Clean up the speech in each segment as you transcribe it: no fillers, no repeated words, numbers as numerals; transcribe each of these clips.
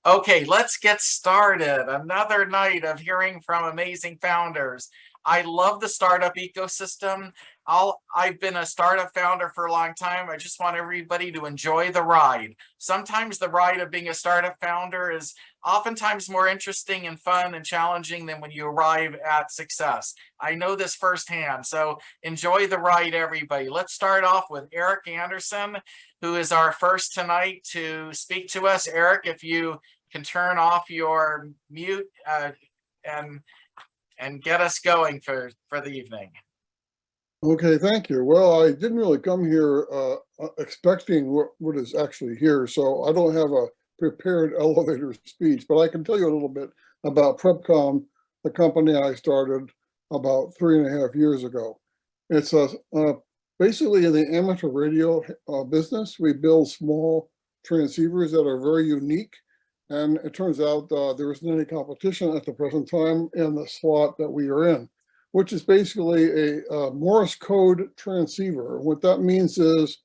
Okay, let's get started. Another night of hearing from amazing founders. I love the startup ecosystem. I've been a startup founder for a long time. I just want everybody to enjoy the ride. Sometimes the ride of being a startup founder is oftentimes more interesting and fun and challenging than when you arrive at success. I know this firsthand, so enjoy the ride, everybody. Let's start off with Eric Anderson, who is our first tonight to speak to us. Eric, if you can turn off your mute and get us going for the evening. Okay, thank you. Well, I didn't really come here expecting what is actually here, so I don't have a prepared elevator speech, but I can tell you a little bit about Prepcom, the company I started about 3.5 years ago. It's basically in the amateur radio business. We build small transceivers that are very unique, and it turns out there isn't any competition at the present time in the slot that we are in, which is basically a Morse code transceiver. What that means is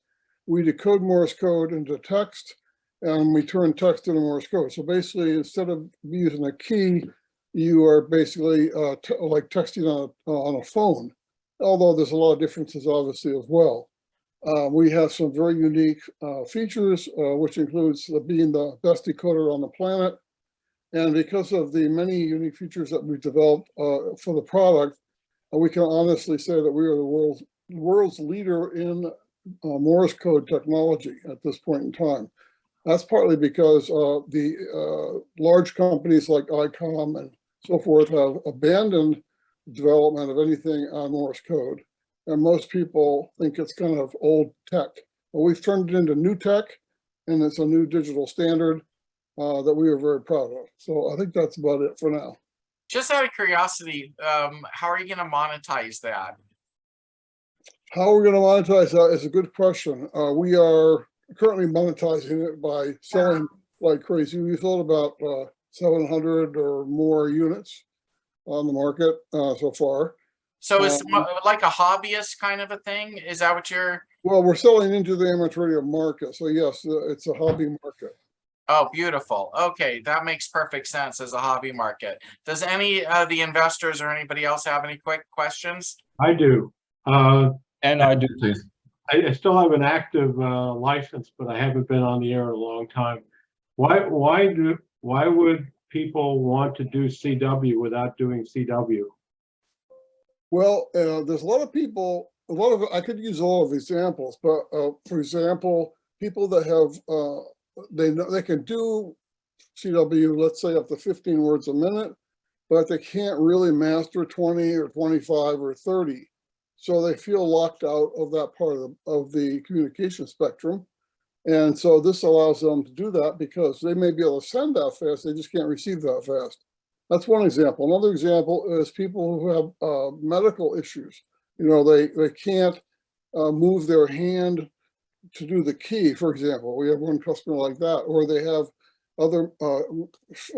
we decode Morse code into text, and we turn text into Morse code. So basically, instead of using a key, you are basically like texting on a phone, although there's a lot of differences obviously as well. We have some very unique features, which includes being the best decoder on the planet. And because of the many unique features that we've developed for the product, we can honestly say that we are the world's leader in Morse code technology at this point in time. That's partly because the large companies like ICOM and so forth have abandoned development of anything on Morse code. And most people think it's kind of old tech. But we've turned it into new tech, and it's a new digital standard that we are very proud of. So I think that's about it for now. Just out of curiosity, how are you going to monetize that? How we're going to monetize that is a good question. We are currently monetizing it by selling like crazy. We sold about 700 or more units on the market so far. So it's like a hobbyist kind of a thing? Is that what you're? Well, we're selling into the amateur radio market. So yes, it's a hobby market. Oh, beautiful. Okay, that makes perfect sense as a hobby market. Does any of the investors or anybody else have any quick questions? I do. And I do too. I still have an active license, but I haven't been on the air in a long time. Why would people want to do CW without doing CW? Well, there's a lot of people, I could use all of the examples, but for example, people that have, they can do CW, let's say up to 15 words a minute, but they can't really master 20 or 25 or 30. So they feel locked out of that part of the communication spectrum. And so this allows them to do that because they may be able to send that fast, they just can't receive that fast. That's one example. Another example is people who have medical issues. You know, they can't move their hand to do the key, for example. We have one customer like that, or they have other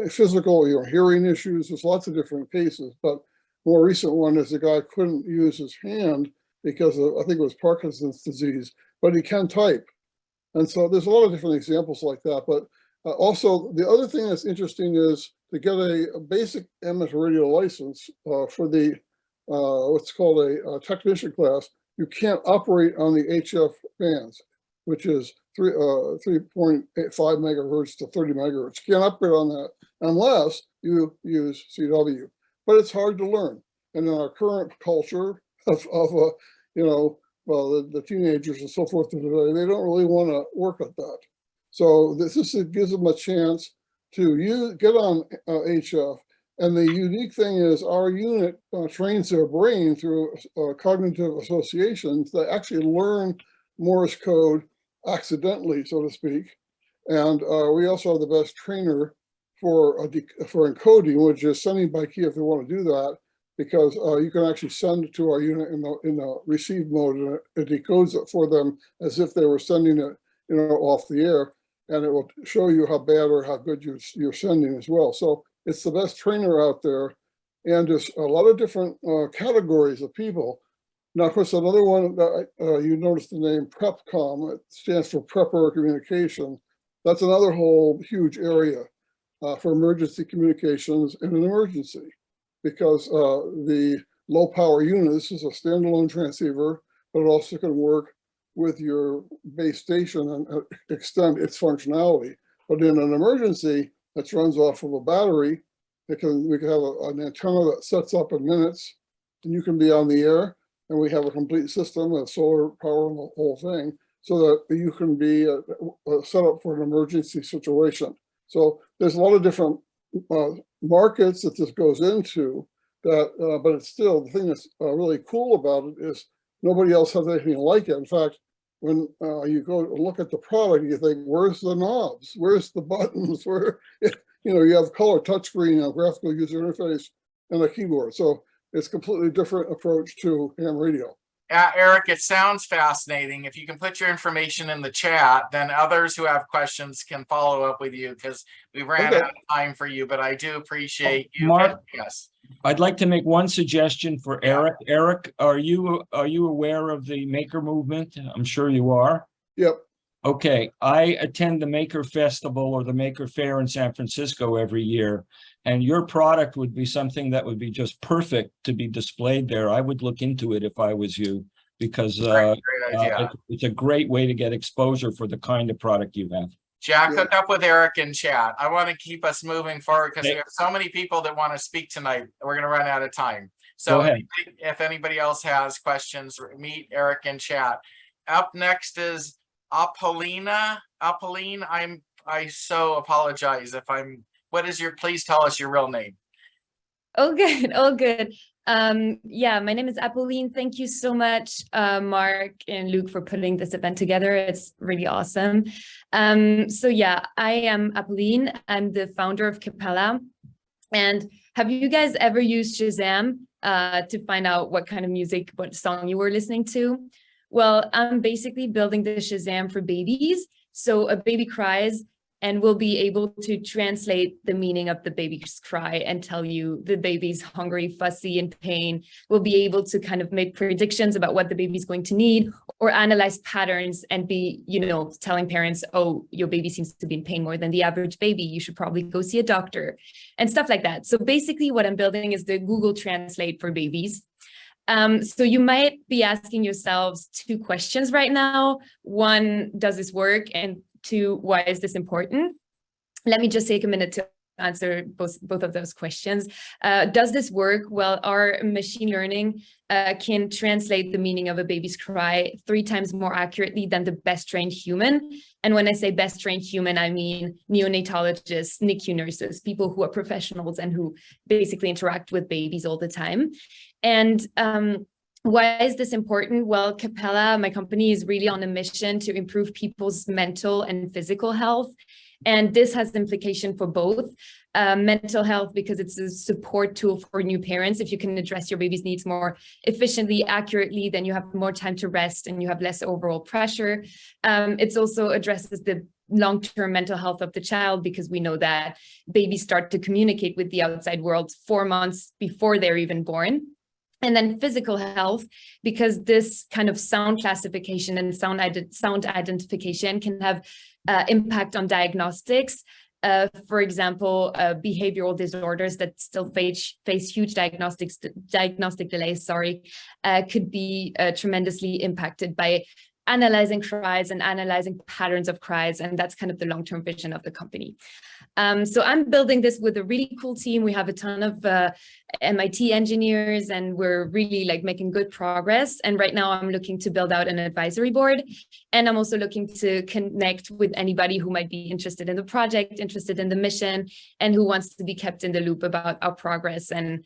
physical, hearing issues. There's lots of different cases, but more recent one is the guy couldn't use his hand because of, I think it was Parkinson's disease, but he can type. And so there's a lot of different examples like that. But also the other thing that's interesting is to get a basic amateur radio license for the what's called a technician class. You can't operate on the HF bands, which is 3.85 megahertz to 30 megahertz. You can't operate on that unless you use CW. But it's hard to learn. And in our current culture of the teenagers and so forth today, they don't really want to work at that. So this gives them a chance to get on HF. And the unique thing is our unit trains their brain through cognitive associations that actually learn Morse code accidentally, so to speak. And we also have the best trainer for encoding, which is sending by key if they want to do that, because you can actually send it to our unit in the receive mode, and it decodes it for them as if they were sending it, off the air, and it will show you how bad or how good you're sending as well. So it's the best trainer out there, and there's a lot of different categories of people. Now, of course, another one that you noticed the name Prepcom. It stands for Prepper Communication. That's another whole huge area. for emergency communications in an emergency, because the low power unit, this is a standalone transceiver, but it also can work with your base station and extend its functionality. But in an emergency that runs off of a battery, we can have an antenna that sets up in minutes, and you can be on the air, and we have a complete system of solar power and the whole thing, so that you can be set up for an emergency situation. So there's a lot of different markets that this goes into, that, but it's still, the thing that's really cool about it is nobody else has anything like it. In fact, when you go look at the product, you think, where's the knobs? Where's the buttons? Where, you have color touchscreen, a graphical user interface, and a keyboard. So it's a completely different approach to ham radio. Eric, it sounds fascinating. If you can put your information in the chat, then others who have questions can follow up with you, because we ran out of time for you, but I do appreciate you. Mark? Yes. I'd like to make one suggestion for Yeah. Eric. Eric, are you aware of the maker movement? I'm sure you are. Yep. Okay, I attend the Maker Festival or the Maker Fair in San Francisco every year, and your product would be something that would be just perfect to be displayed there. I would look into it if I was you, because Great idea. it's a great way to get exposure for the kind of product you have. Jack, Yeah. hook up with Eric in chat. I want to keep us moving forward because Okay. we have so many people that want to speak tonight. We're going to run out of time. So Go ahead. if anybody else has questions, meet Eric in chat. Up next is Apollina. Apolline, I so apologize if please tell us your real name. Oh, good. Oh, good. Yeah, my name is Apolline. Thank you so much, Mark and Luke, for putting this event together. It's really awesome. So yeah, I am Apolline. I'm the founder of Capella. And have you guys ever used Shazam to find out what kind of music, what song you were listening to? Well, I'm basically building the Shazam for babies. So a baby cries, and we'll be able to translate the meaning of the baby's cry and tell you the baby's hungry, fussy, in pain. We'll be able to kind of make predictions about what the baby's going to need, or analyze patterns and be, telling parents, oh, your baby seems to be in pain more than the average baby. You should probably go see a doctor, and stuff like that. So basically what I'm building is the Google Translate for babies. So you might be asking yourselves two questions right now. One, does this work? And two, why is this important? Let me just take a minute to answer both of those questions. Does this work? Well, our machine learning can translate the meaning of a baby's cry 3 times more accurately than the best trained human. And when I say best trained human, I mean neonatologists, NICU nurses, people who are professionals and who basically interact with babies all the time. And why is this important? Well, Capella, my company, is really on a mission to improve people's mental and physical health. And this has implication for both mental health, because it's a support tool for new parents. If you can address your baby's needs more efficiently, accurately, then you have more time to rest and you have less overall pressure. It also addresses the long-term mental health of the child, because we know that babies start to communicate with the outside world 4 months before they're even born. And then physical health, because this kind of sound classification and sound identification can have impact on diagnostics. For example, behavioral disorders that still face huge diagnostic delays, could be tremendously impacted by analyzing cries and analyzing patterns of cries. And that's kind of the long-term vision of the company. So I'm building this with a really cool team. We have a ton of MIT engineers, and we're really making good progress. And right now I'm looking to build out an advisory board. And I'm also looking to connect with anybody who might be interested in the project, interested in the mission, and who wants to be kept in the loop about our progress and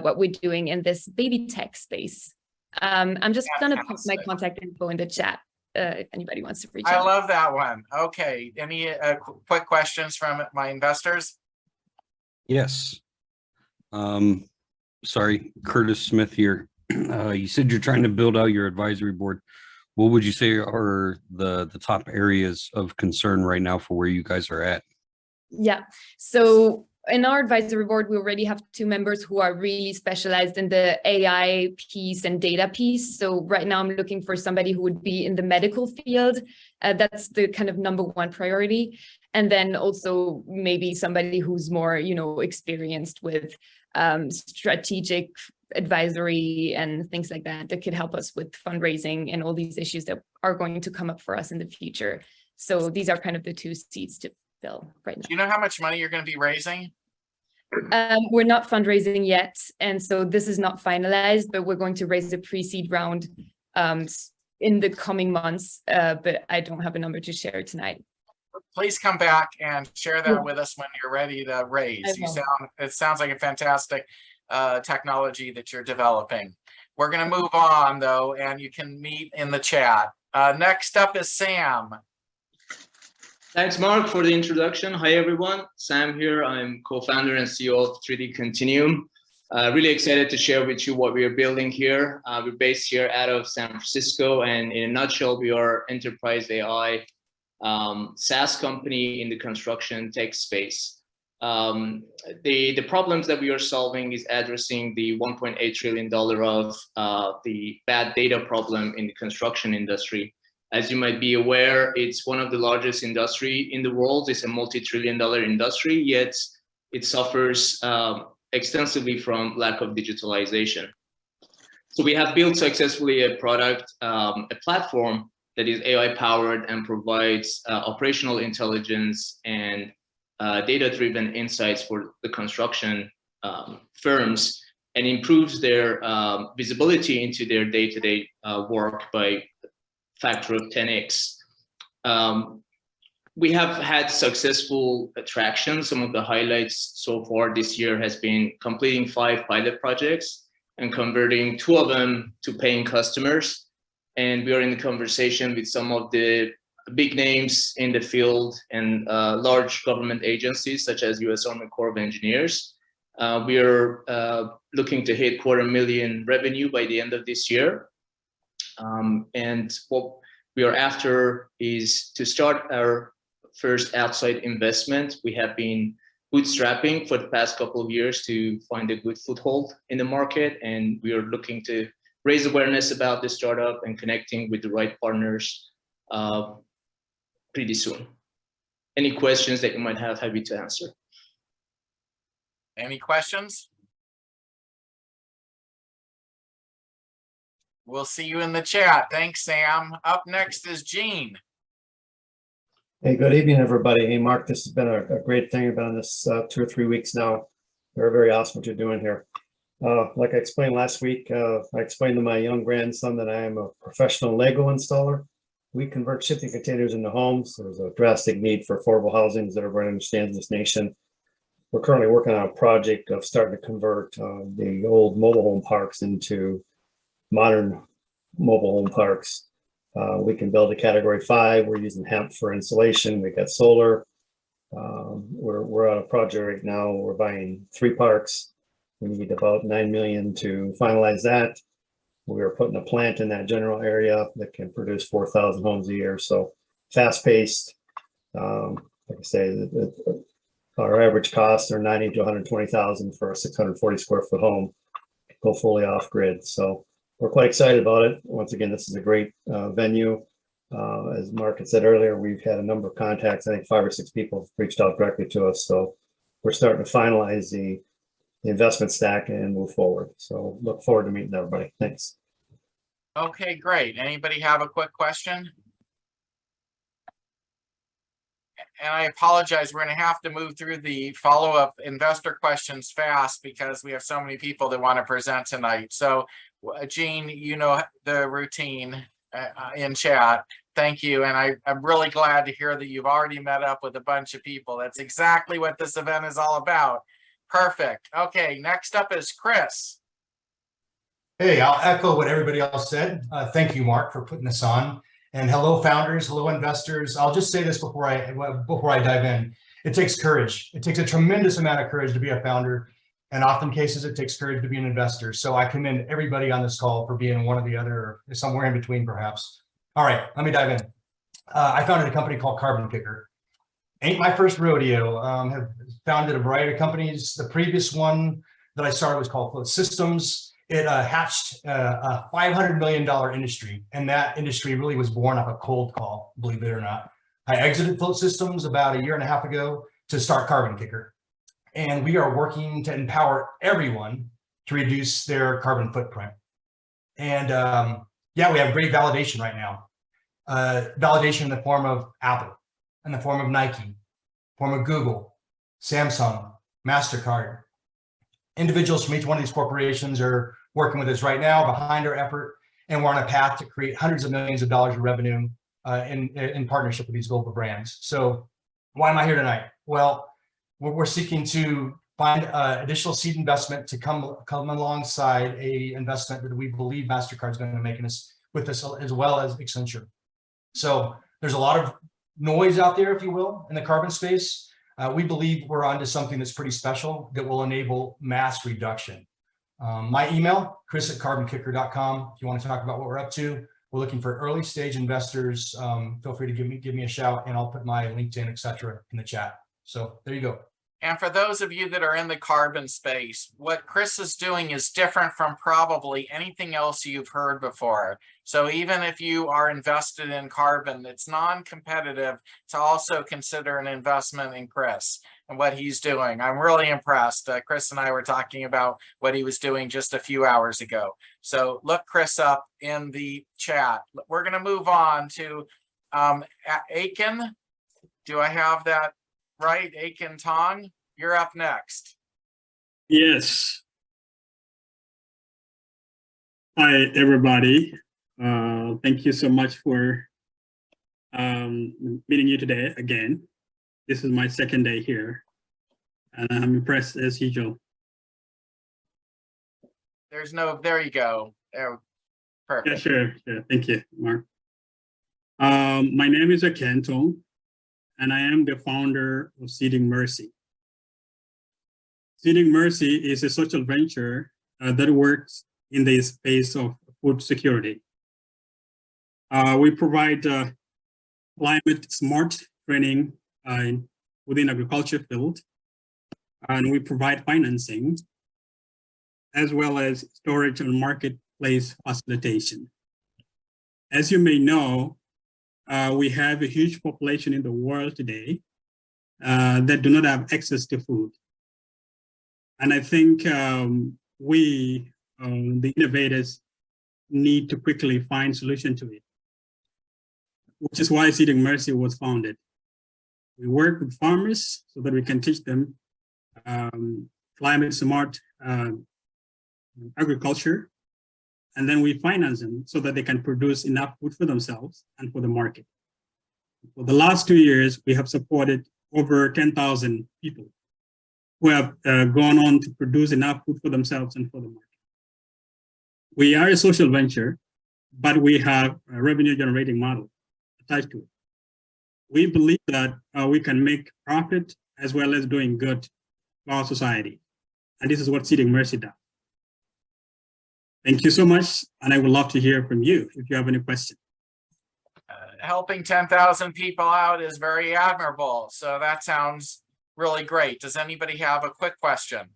what we're doing in this baby tech space. I'm just gonna put my contact info in the chat if anybody wants to reach out. I love that one. Okay, any quick questions from my investors? Yes. Sorry, Curtis Smith here. You said you're trying to build out your advisory board. What would you say are the top areas of concern right now for where you guys are at? Yeah, so in our advisory board, we already have 2 members who are really specialized in the AI piece and data piece. So right now I'm looking for somebody who would be in the medical field. That's the kind of #1 priority. And then also maybe somebody who's more, experienced with strategic advisory and things like that could help us with fundraising and all these issues that are going to come up for us in the future. So these are kind of the 2 seats to fill right now. Do you know how much money you're going to be raising? We're not fundraising yet, and so this is not finalized, but we're going to raise a pre-seed round in the coming months, but I don't have a number to share tonight. Please come back and share that Yeah. with us when you're ready to raise. I will. It sounds like a fantastic technology that you're developing. We're going to move on though, and you can meet in the chat. Next up is Sam. Thanks, Mark, for the introduction. Hi, everyone. Sam here. I'm co-founder and CEO of 3D Continuum. Really excited to share with you what we are building here. We're based here out of San Francisco, and in a nutshell, we are enterprise AI SaaS company in the construction tech space. The problems that we are solving is addressing the $1.8 trillion of the bad data problem in the construction industry. As you might be aware, it's one of the largest industry in the world. It's a multi-trillion-dollar industry, yet it suffers extensively from lack of digitalization. So we have built successfully a product, a platform that is AI powered and provides operational intelligence and data-driven insights for the construction firms, and improves their visibility into their day-to-day work by factor of 10x. We have had successful traction. Some of the highlights so far this year has been completing 5 pilot projects and converting 2 of them to paying customers. And we are in the conversation with some of the big names in the field and large government agencies such as US Army Corps of Engineers. We are looking to hit $250,000 revenue by the end of this year. And what we are after is to start our first outside investment. We have been bootstrapping for the past couple of years to find a good foothold in the market, and we are looking to raise awareness about the startup and connecting with the right partners pretty soon. Any questions that you might have, happy to answer. Any questions? We'll see you in the chat. Thanks, Sam. Up next is Gene. Hey, good evening, everybody. Hey, Mark, this has been a great thing. I've been on this 2 or 3 weeks now. Very awesome what you're doing here. Like I explained last week, I explained to my young grandson that I am a professional Lego installer. We convert shipping containers into homes. There's a drastic need for affordable housing, as everybody understands in this nation. We're currently working on a project of starting to convert the old mobile home parks into modern mobile home parks. We can build a category 5. We're using hemp for insulation. We got solar. We're on a project right now. We're buying 3 parks. We need about $9 million to finalize that. We are putting a plant in that general area that can produce 4,000 homes a year. So fast-paced. Like I say, our average costs are $90,000 to $120,000 for a 640 square foot home. Go fully off grid. So we're quite excited about it. Once again, this is a great venue. As Mark had said earlier, we've had a number of contacts. I think 5 or 6 people reached out directly to us. So we're starting to finalize the investment stack and move forward. So look forward to meeting everybody. Thanks. Okay, great. Anybody have a quick question? And I apologize, we're going to have to move through the follow-up investor questions fast because we have so many people that want to present tonight. So Gene, you know the routine in chat. Thank you. And I'm really glad to hear that you've already met up with a bunch of people. That's exactly what this event is all about. Perfect. Okay, next up is Chris. Hey, I'll echo what everybody else said. Thank you, Mark, for putting this on. And hello, founders. Hello, investors. I'll just say this before I dive in. It takes courage. It takes a tremendous amount of courage to be a founder. And often cases, it takes courage to be an investor. So I commend everybody on this call for being one or the other, or somewhere in between, perhaps. All right, let me dive in. I founded a company called Carbon Kicker. ain't my first rodeo. Have founded a variety of companies. The previous one that I started was called Float Systems. It hatched a $500 million industry, and that industry really was born off a cold call, believe it or not. I exited Float Systems about 1.5 years ago to start Carbon Kicker. And we are working to empower everyone to reduce their carbon footprint. And yeah, we have great validation right now. Validation in the form of Apple, in the form of Nike, form of Google, Samsung, MasterCard. Individuals from each one of these corporations are working with us right now behind our effort, and we're on a path to create hundreds of millions of dollars of revenue in partnership with these global brands. So why am I here tonight? Well, we're seeking to find additional seed investment to come alongside a investment that we believe MasterCard is going to make with us, as well as Accenture. So there's a lot of noise out there, if you will, in the carbon space. We believe we're onto something that's pretty special that will enable mass reduction. My email, chris@carbonkicker.com. If you want to talk about what we're up to, we're looking for early stage investors. Feel free to give me a shout, and I'll put my LinkedIn, etc., in the chat. So there you go. And for those of you that are in the carbon space, what Chris is doing is different from probably anything else you've heard before. So even if you are invested in carbon, it's non-competitive to also consider an investment in Chris and what he's doing. I'm really impressed. Chris and I were talking about what he was doing just a few hours ago. So look Chris up in the chat. We're going to move on to Aiken. Do I have that right? Aiken Tong, you're up next. Yes. Hi, everybody. Thank you so much for meeting you today again. This is my second day here, and I'm impressed as usual. There you go. There, perfect. Yeah, sure. Thank you, Mark. My name is Ken Tong, and I am the founder of Seeding Mercy. Seeding Mercy is a social venture that works in the space of food security. We provide climate smart training within agriculture field, and we provide financing, as well as storage and marketplace facilitation. As you may know, we have a huge population in the world today that do not have access to food. And I think we, the innovators, need to quickly find solution to it, which is why Seeding Mercy was founded. We work with farmers so that we can teach them climate smart agriculture, and then we finance them so that they can produce enough food for themselves and for the market. For the last 2 years, we have supported over 10,000 people who have gone on to produce enough food for themselves and for the market. We are a social venture, but we have a revenue generating model attached to it. We believe that we can make profit as well as doing good for our society. And this is what Seeding Mercy does. Thank you so much. And I would love to hear from you if you have any questions. Helping 10,000 people out is very admirable. So that sounds really great. Does anybody have a quick question?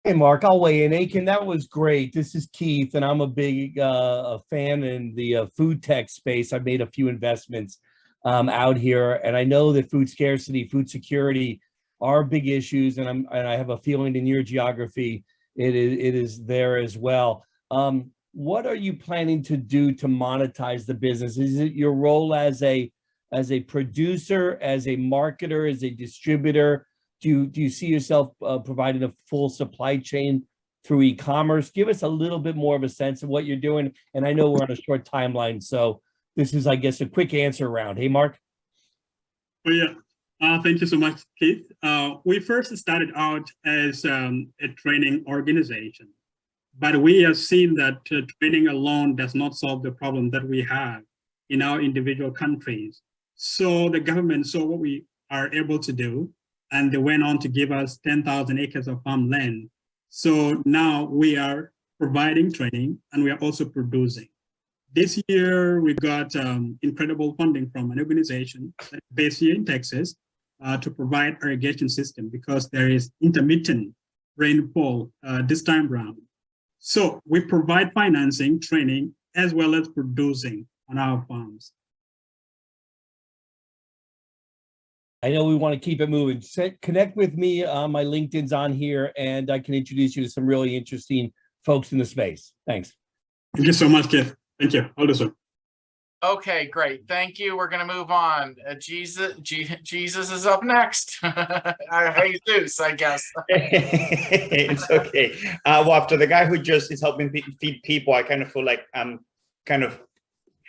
Hey, Mark, I'll weigh in. Aiken, that was great. This is Keith, and I'm a big fan in the food tech space. I've made a few investments out here, and I know that food scarcity, food security are big issues, and I have a feeling in your geography it is there as well. What are you planning to do to monetize the business? Is it your role as a producer, as a marketer, as a distributor? Do you see yourself providing a full supply chain through e-commerce? Give us a little bit more of a sense of what you're doing. And I know we're on a short timeline, so this is, I guess, a quick answer round. Hey, Mark. Oh, yeah. Thank you so much, Keith. We first started out as a training organization, but we have seen that training alone does not solve the problem that we have in our individual countries. So the government saw what we are able to do, and they went on to give us 10,000 acres of farmland. So now we are providing training, and we are also producing. This year, we got incredible funding from an organization based here in Texas to provide irrigation system because there is intermittent rainfall this time around. So we provide financing, training, as well as producing on our farms. I know we want to keep it moving. Connect with me. My LinkedIn's on here, and I can introduce you to some really interesting folks in the space. Thanks. Thank you so much, Keith. Thank you. I'll do so. Okay, great. Thank you. We're going to move on. Jesus is up next. Jesus, I guess. It's okay. Well, after the guy who just is helping feed people, I kind of feel like I'm kind of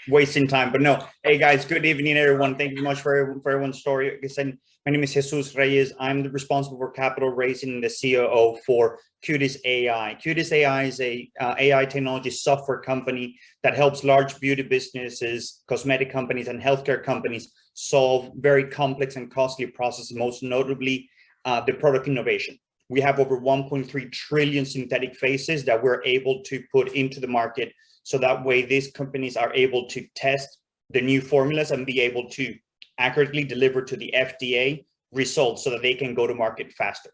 wasting time, but no. Hey guys, good evening, everyone. Thank you so much for everyone's story. Like I said, my name is Jesus Reyes. I'm the responsible for capital raising and the COO for Cutis AI. Cutis AI is a AI technology software company that helps large beauty businesses, cosmetic companies, and healthcare companies solve very complex and costly processes, most notably the product innovation. We have over 1.3 trillion synthetic faces that we're able to put into the market. So that way these companies are able to test the new formulas and be able to accurately deliver to the FDA results so that they can go to market faster.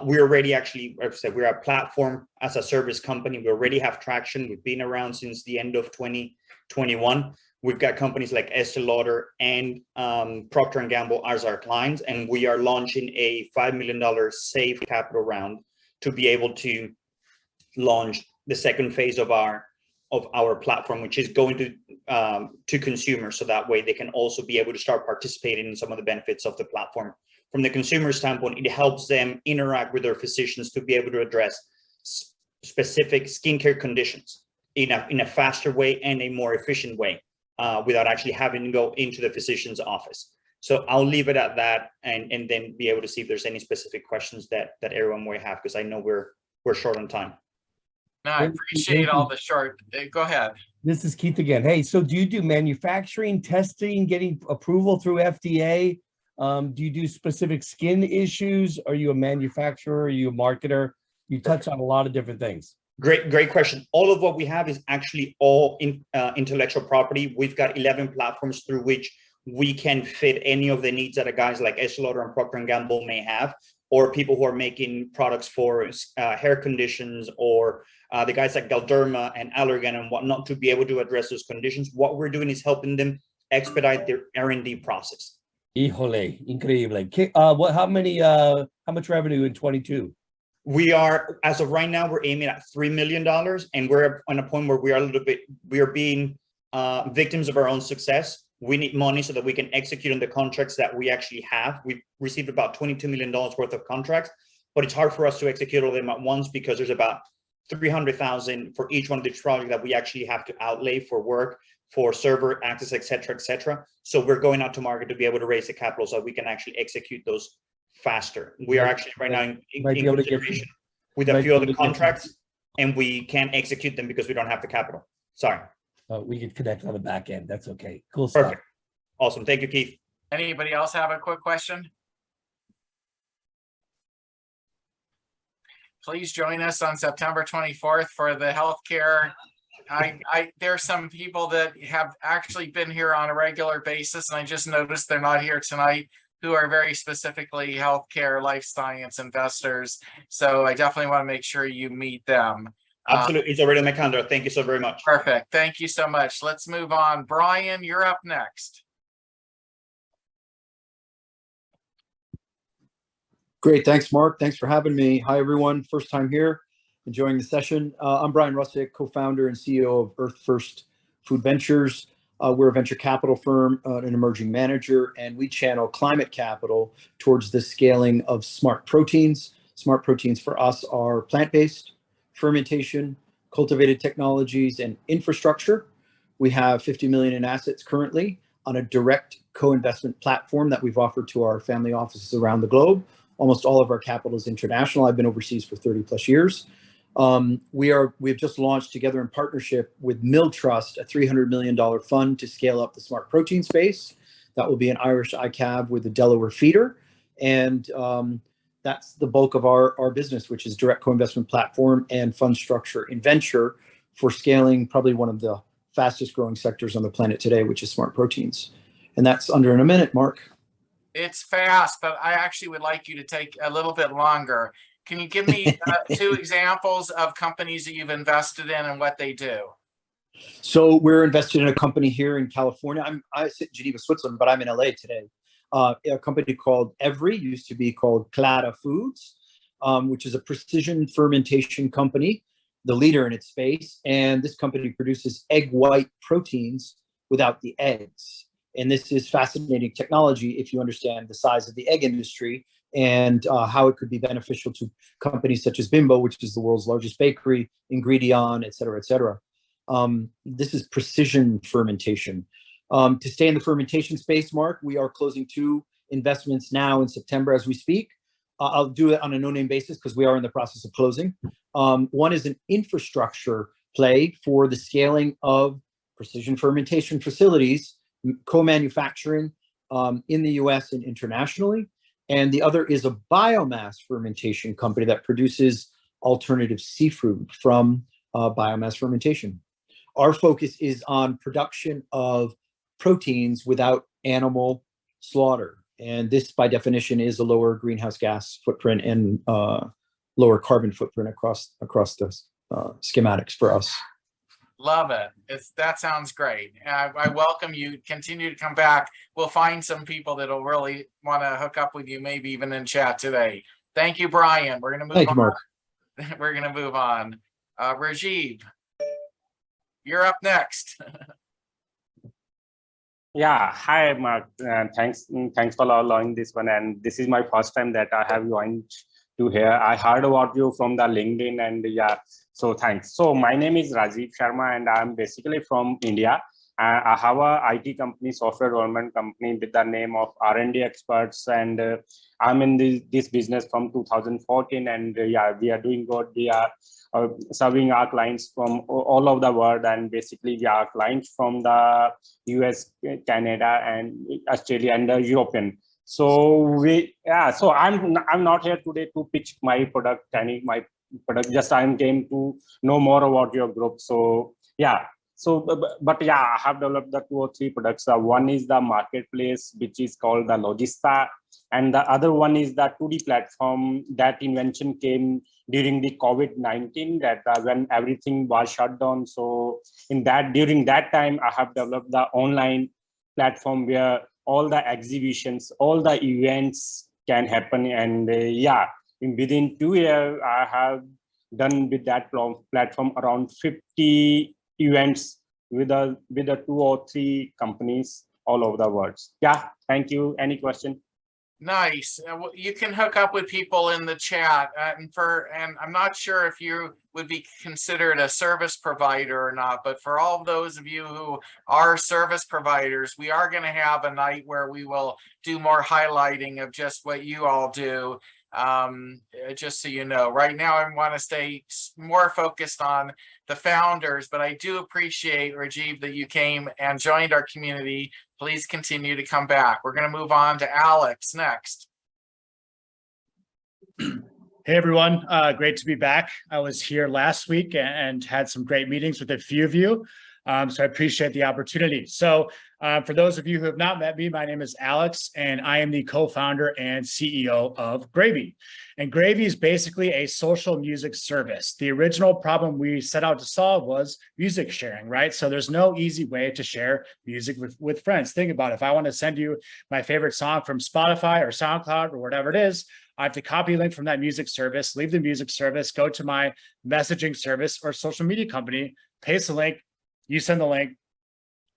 We already actually, like I said, we're a platform as a service company. We already have traction. We've been around since the end of 2021. We've got companies like Estée Lauder and Procter & Gamble as our clients, and we are launching a $5 million safe capital round to be able to launch the second phase of our platform, which is going to consumers, so that way they can also be able to start participating in some of the benefits of the platform. From the consumer standpoint, it helps them interact with their physicians to be able to address specific skincare conditions in a faster way and a more efficient way without actually having to go into the physician's office. So I'll leave it at that and then be able to see if there's any specific questions that everyone might have, because I know we're short on time. No, I appreciate all the short. Go ahead. This is Keith again. Hey, so do you do manufacturing, testing, getting approval through FDA? Do you do specific skin issues? Are you a manufacturer? Are you a marketer? You touch on a lot of different things. Great question. All of what we have is actually all intellectual property. We've got 11 platforms through which we can fit any of the needs that a guys like Estée Lauder and Procter & Gamble may have, or people who are making products for hair conditions, or the guys like Galderma and Allergan and whatnot, to be able to address those conditions. What we're doing is helping them expedite their R&D process. Híjole, increíble. How much revenue in 22? We are, as of right now, we're aiming at $3 million, and we're on a point where we are being victims of our own success. We need money so that we can execute on the contracts that we actually have. We've received about $22 million worth of contracts, but it's hard for us to execute all of them at once because there's about $300,000 for each one of these projects that we actually have to outlay for work, for server access, et cetera. So we're going out to market to be able to raise the capital so we can actually execute those faster. We are actually right now in consideration with a few other contracts, and we can't execute them because we don't have the capital. Sorry. We could connect on the back end. That's okay. Cool stuff. Perfect. Awesome. Thank you, Keith. Anybody else have a quick question? Please join us on September 24th for the healthcare. There's some people that have actually been here on a regular basis, and I just noticed they're not here tonight, who are very specifically healthcare, life science investors. So I definitely want to make sure you meet them. Absolutely. It's already on my calendar. Thank you so very much. Perfect. Thank you so much. Let's move on. Brian, you're up next. Great. Thanks, Mark. Thanks for having me. Hi, everyone. First time here, enjoying the session. I'm Brian Russick, co-founder and CEO of Earth First Food Ventures. We're a venture capital firm, an emerging manager, and we channel climate capital towards the scaling of smart proteins. Smart proteins for us are plant-based, fermentation, cultivated technologies, and infrastructure. We have 50 million in assets currently on a direct co-investment platform that we've offered to our family offices around the globe. Almost all of our capital is international. I've been overseas for 30 plus years. We've just launched together in partnership with Mill Trust, a $300 million fund to scale up the smart protein space. That will be an Irish ICAV with a Delaware feeder. And that's the bulk of our business, which is direct co-investment platform and fund structure in venture for scaling probably one of the fastest growing sectors on the planet today, which is smart proteins. And that's under in a minute, Mark. It's fast, but I actually would like you to take a little bit longer. Can you give me 2 examples of companies that you've invested in and what they do? So we're invested in a company here in California. I sit in Geneva, Switzerland, but I'm in LA today. A company called Every, used to be called Clara Foods, which is a precision fermentation company, the leader in its space. And this company produces egg white proteins without the eggs. And this is fascinating technology if you understand the size of the egg industry and how it could be beneficial to companies such as Bimbo, which is the world's largest bakery, Ingredion, et cetera, et cetera. This is precision fermentation. To stay in the fermentation space, Mark, we are closing 2 investments now in September as we speak. I'll do it on a no-name basis because we are in the process of closing. One is an infrastructure play for the scaling of precision fermentation facilities, co-manufacturing in the US and internationally. And the other is a biomass fermentation company that produces alternative seafood from biomass fermentation. Our focus is on production of proteins without animal slaughter. And this, by definition, is a lower greenhouse gas footprint and lower carbon footprint across the schematics for us. Love it. That sounds great. I welcome you. Continue to come back. We'll find some people that'll really want to hook up with you, maybe even in chat today. Thank you, Brian. We're going to move on. Thank you, Mark. We're going to move on. Rajiv, you're up next. Yeah, hi, Mark. Thanks for allowing this one. And this is my first time that I have joined to here. I heard about you from the LinkedIn, and yeah, so thanks. So my name is Rajiv Sharma, and I'm basically from India. I have a IT company, software development company with the name of R&D Experts, and I'm in this business from 2014, and yeah, we are doing good. We are serving our clients from all over the world, and basically we are clients from the US, Canada, and Australia, and the European. So so I'm not here today to pitch my product, just I came to know more about your group. So yeah. So, but yeah, I have developed the 2 or 3 products. One is the marketplace, which is called the Logista, and the other one is the 2D platform. That invention came during the COVID-19, that when everything was shut down. So during that time, I have developed the online platform where all the exhibitions, all the events can happen. And within 2 years, I have done with that platform around 50 events with the 2 or 3 companies all over the world. Yeah, thank you. Any question? Nice. You can hook up with people in the chat, and I'm not sure if you would be considered a service provider or not, but for all of those of you who are service providers, we are going to have a night where we will do more highlighting of just what you all do. Just so you know, right now I want to stay more focused on the founders, but I do appreciate, Rajiv, that you came and joined our community. Please continue to come back. We're going to move on to Alex next. Hey everyone, great to be back. I was here last week and had some great meetings with a few of you. So I appreciate the opportunity. So for those of you who have not met me, my name is Alex, and I am the co-founder and CEO of Gravy. And Gravy is basically a social music service. The original problem we set out to solve was music sharing, right? So there's no easy way to share music with friends. Think about it. If I want to send you my favorite song from Spotify or SoundCloud or whatever it is, I have to copy a link from that music service, leave the music service, go to my messaging service or social media company, paste the link, you send the link,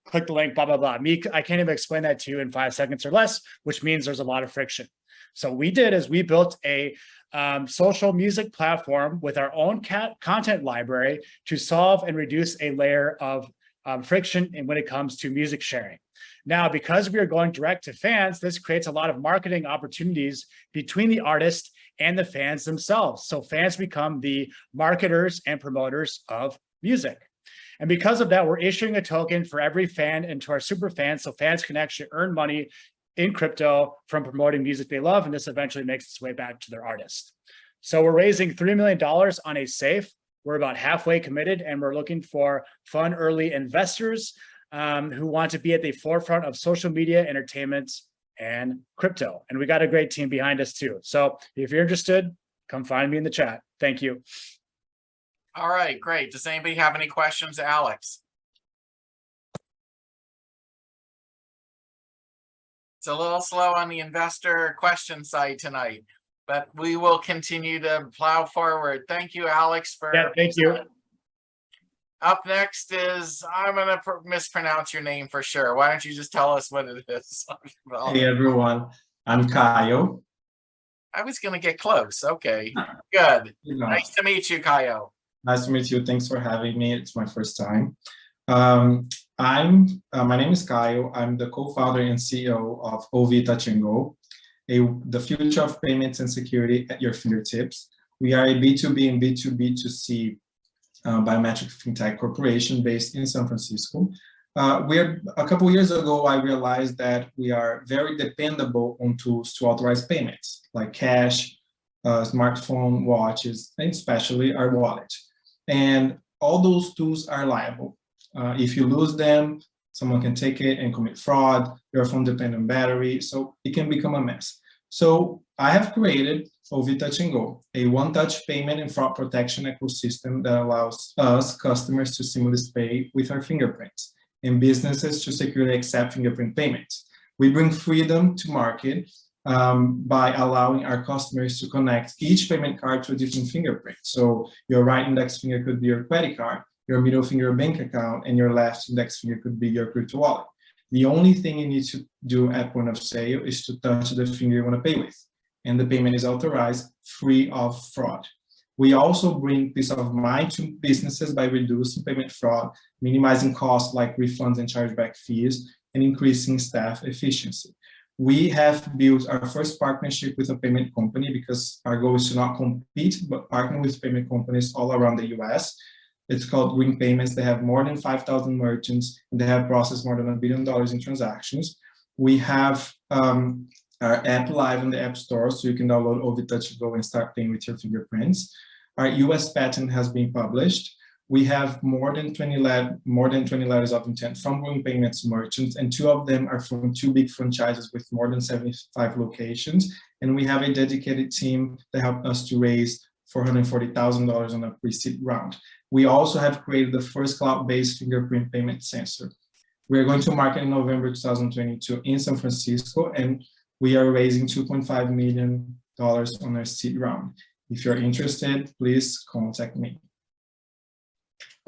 click the link, blah, blah, blah. I can't even explain that to you in 5 seconds or less, which means there's a lot of friction. So what we did is we built a social music platform with our own content library to solve and reduce a layer of friction when it comes to music sharing. Now, because we are going direct to fans, this creates a lot of marketing opportunities between the artist and the fans themselves. So fans become the marketers and promoters of music. And because of that, we're issuing a token for every fan and to our super fans, so fans can actually earn money in crypto from promoting music they love, and this eventually makes its way back to their artist. So we're raising $3 million on a safe, We're about halfway committed, and we're looking for fun early investors who want to be at the forefront of social media, entertainment, and crypto. And we got a great team behind us too. So if you're interested, come find me in the chat. Thank you. All right, great. Does anybody have any questions, Alex? It's a little slow on the investor question side tonight, but we will continue to plow forward. Thank you, Alex, for. Yeah, thank you. Up next is, I'm going to mispronounce your name for sure. Why don't you just tell us what it is? Hey everyone, I'm Kayo. I was going to get close. Okay, good. Nice to meet you, Kayo. Nice to meet you. Thanks for having me. It's my first time. My name is Kayo. I'm the co-founder and CEO of Untitled Chapter, the future of payments and security at your fingertips. We are a B2B and B2B2C biometric fintech corporation based in San Francisco. A couple years ago, I realized that we are very dependable on tools to authorize payments, like cash, smartphone, watches, and especially our wallet. And all those tools are liable. If you lose them, someone can take it and commit fraud. Your phone depends on battery, so it can become a mess. So I have created Untitled, a one-touch payment and fraud protection ecosystem that allows us customers to seamlessly pay with our fingerprints and businesses to securely accept fingerprint payments. We bring freedom to market by allowing our customers to connect each payment card to a different fingerprint. So your right index finger could be your credit card, your middle finger bank account, and your left index finger could be your crypto wallet. The only thing you need to do at point of sale is to touch the finger you want to pay with, and the payment is authorized free of fraud. We also bring peace of mind to businesses by reducing payment fraud, minimizing costs like refunds and chargeback fees, and increasing staff efficiency. We have built our first partnership with a payment company because our goal is to not compete, but partner with payment companies all around the US. It's called Green Payments. They have more than 5,000 merchants, and they have processed more than $1 billion in transactions. We have our app live in the App Store, so you can download Untitled and start paying with your fingerprints. Our US patent has been published. We have more than 20 letters of intent from Green Payments merchants, and 2 of them are from 2 big franchises with more than 75 locations. And we have a dedicated team that helped us to raise $440,000 on a pre-seed round. We also have created the first cloud-based fingerprint payment sensor. We are going to market in November 2022 in San Francisco, and we are raising $2.5 million on our seed round. If you're interested, please contact me.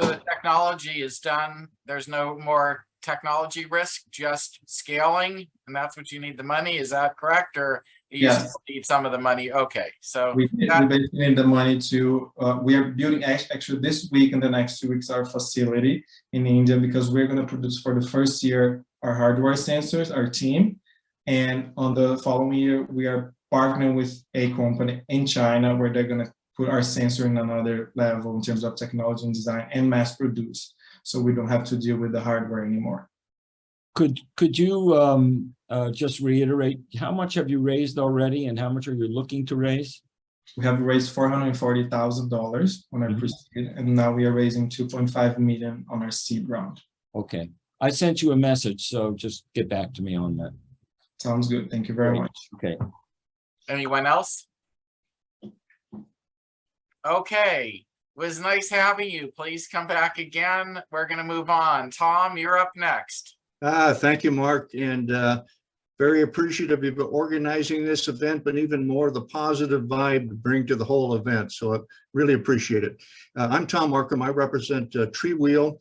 So the technology is done. There's no more technology risk, just scaling, and that's what you need the money. Is that correct? Or you still need some of the money? Okay, so we basically need the money to, we are building actually this week and the next 2 weeks our facility in India, because we're going to produce for the first year our hardware sensors, our team. And on the following year, we are partnering with a company in China where they're going to put our sensor in another level in terms of technology and design and mass produce. So we don't have to deal with the hardware anymore. Could you just reiterate, how much have you raised already and how much are you looking to raise? We have raised $440,000 on our pre-seed, and now we are raising $2.5 million on our seed round. Okay, I sent you a message, so just get back to me on that. Sounds good. Thank you very much. Okay. Anyone else? Okay, it was nice having you. Please come back again. We're going to move on. Tom, you're up next. Thank you, Mark, and very appreciative of organizing this event, but even more the positive vibe to bring to the whole event. So I really appreciate it. I'm Tom Markham. I represent Treewheel.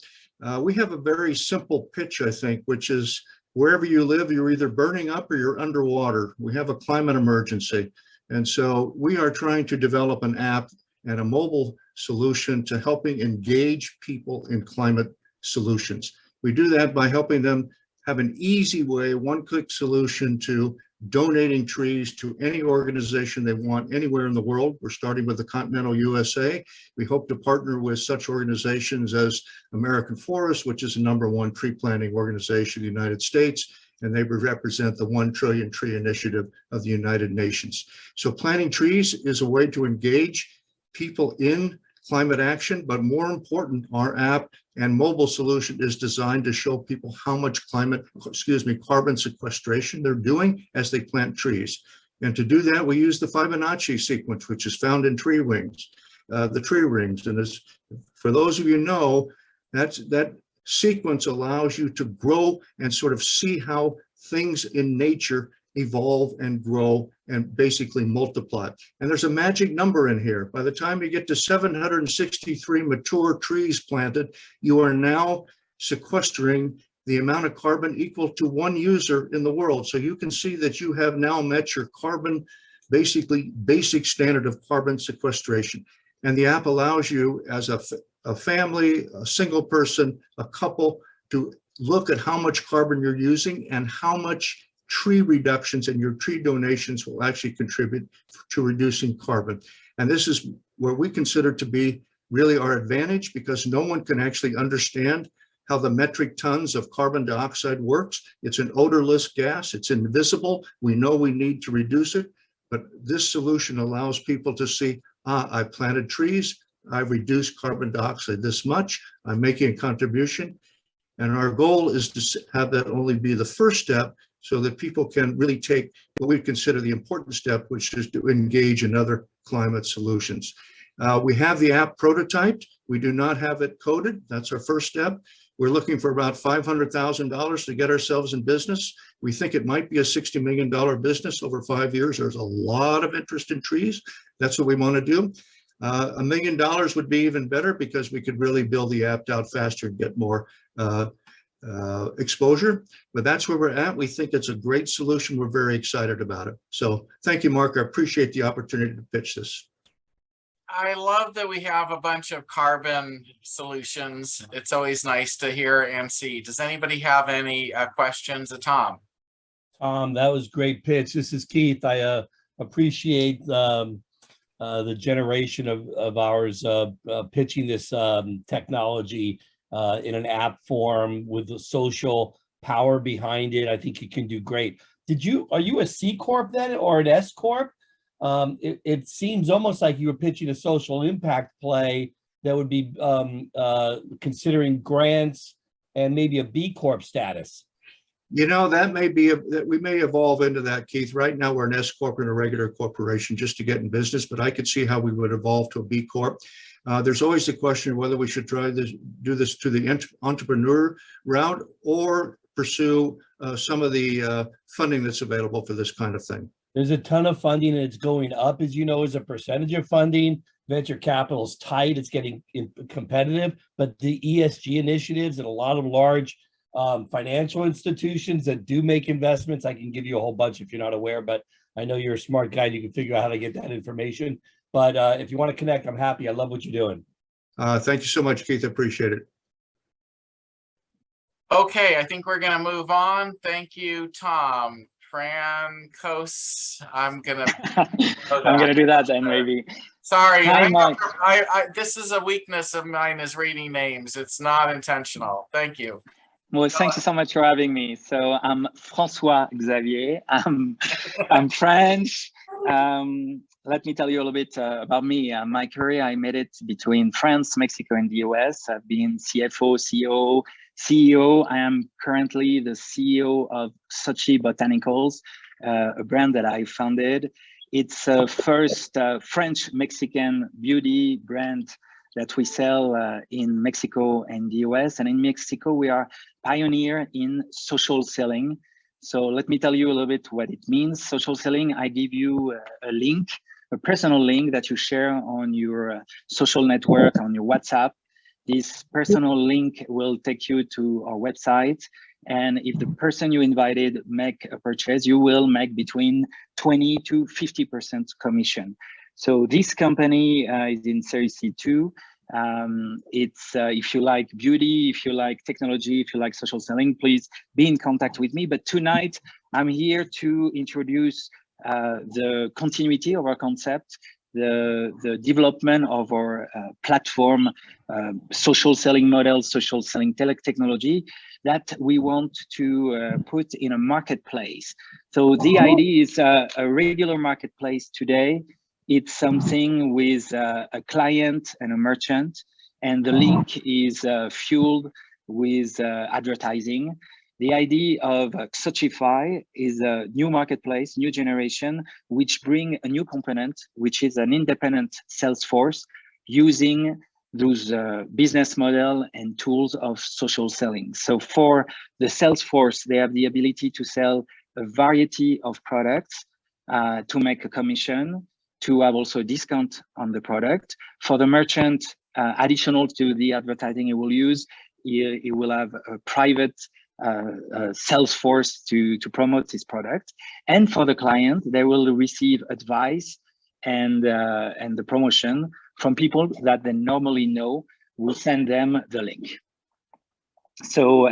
We have a very simple pitch, I think, which is wherever you live, you're either burning up or you're underwater. We have a climate emergency. And so we are trying to develop an app and a mobile solution to helping engage people in climate solutions. We do that by helping them have an easy way, one-click solution to donating trees to any organization they want anywhere in the world. We're starting with the continental USA. We hope to partner with such organizations as American Forest, which is the #1 tree planting organization in the United States, and they represent the 1 trillion tree initiative of the United Nations. So planting trees is a way to engage people in climate action, but more important, our app and mobile solution is designed to show people how much carbon sequestration they're doing as they plant trees. And to do that, we use the Fibonacci sequence, which is found in tree rings. And as for those of you know, that sequence allows you to grow and sort of see how things in nature evolve and grow and basically multiply. And there's a magic number in here. By the time you get to 763 mature trees planted, you are now sequestering the amount of carbon equal to one user in the world. So you can see that you have now met your carbon, basically basic standard of carbon sequestration. And the app allows you as a family, a single person, a couple, to look at how much carbon you're using and how much tree reductions and your tree donations will actually contribute to reducing carbon. And this is where we consider to be really our advantage, because no one can actually understand how the metric tons of carbon dioxide works. It's an odorless gas. It's invisible. We know we need to reduce it, but this solution allows people to see, I planted trees, I've reduced carbon dioxide this much, I'm making a contribution. And our goal is to have that only be the first step, so that people can really take what we consider the important step, which is to engage in other climate solutions. We have the app prototyped. We do not have it coded. That's our first step. We're looking for about $500,000 to get ourselves in business. We think it might be a $60 million business over 5 years. There's a lot of interest in trees. That's what we want to do. $1 million would be even better, because we could really build the app out faster and get more exposure, but that's where we're at. We think it's a great solution. We're very excited about it. So thank you, Mark. I appreciate the opportunity to pitch this. I love that we have a bunch of carbon solutions. It's always nice to hear and see. Does anybody have any questions of Tom? Tom, that was great pitch. This is Keith. I appreciate the generation of ours pitching this technology in an app form with the social power behind it. I think it can do great. Are you a C Corp then, or an S Corp? It seems almost like you were pitching a social impact play that would be considering grants and maybe a B Corp status. You know, that may be, that we may evolve into that, Keith. Right now, we're an S Corp and a regular corporation just to get in business, but I could see how we would evolve to a B Corp. There's always the question of whether we should try this, do this to the entrepreneur route, or pursue some of the funding that's available for this kind of thing. There's a ton of funding, and it's going up, as you know, as a percentage of funding. Venture capital is tight, it's getting competitive, but the ESG initiatives and a lot of large financial institutions that do make investments, I can give you a whole bunch if you're not aware, but I know you're a smart guy, you can figure out how to get that information. But if you want to connect, I'm happy. I love what you're doing. Thank you so much, Keith. I appreciate it. Okay, I think we're going to move on. Thank you, Tom. Francos, I'm gonna do that then, maybe. Sorry, Hi, Mark. This is a weakness of mine, is reading names. It's not intentional. Thank you. Well, thank you so much for having me. So I'm François Xavier. I'm French. Let me tell you a little bit about me. My career, I made it between France, Mexico, and the US. I've been CFO, CEO. I am currently the CEO of Sochi Botanicals, a brand that I founded. It's a first French-Mexican beauty brand that we sell in Mexico and the US. And in Mexico, we are pioneer in social selling. So let me tell you a little bit what it means. Social selling, I give you a link, a personal link that you share on your social network, on your WhatsApp. This personal link will take you to our website. And if the person you invited make a purchase, you will make between 20 to 50% commission. So this company is in Series C2. It's if you like beauty, if you like technology, if you like social selling, please be in contact with me. But tonight, I'm here to introduce the continuity of our concept, the development of our platform, social selling model, social selling technology that we want to put in a marketplace. So the idea is a regular marketplace today it's something with a client and a merchant, and the link is fueled with advertising. The idea of Xochify is a new marketplace, new generation, which bring a new component, which is an independent sales force using those business model and tools of social selling. So for the sales force, they have the ability to sell a variety of products to make a commission, to have also a discount on the product. For the merchant, additional to the advertising it will use, it will have a private sales force to promote this product. And for the client, they will receive advice and the promotion from people that they normally know will send them the link. So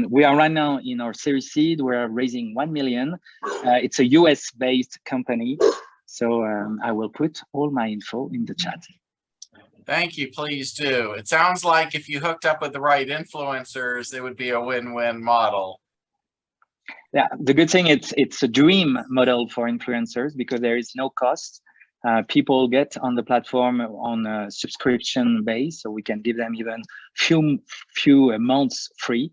we are right now in our Series Seed. We're raising 1 million. It's a US-based company. So I will put all my info in the chat. Thank you, please do. It sounds like if you hooked up with the right influencers, it would be a win-win model. Yeah, the good thing, it's a dream model for influencers because there is no cost. People get on the platform on a subscription base, so we can give them even few months free,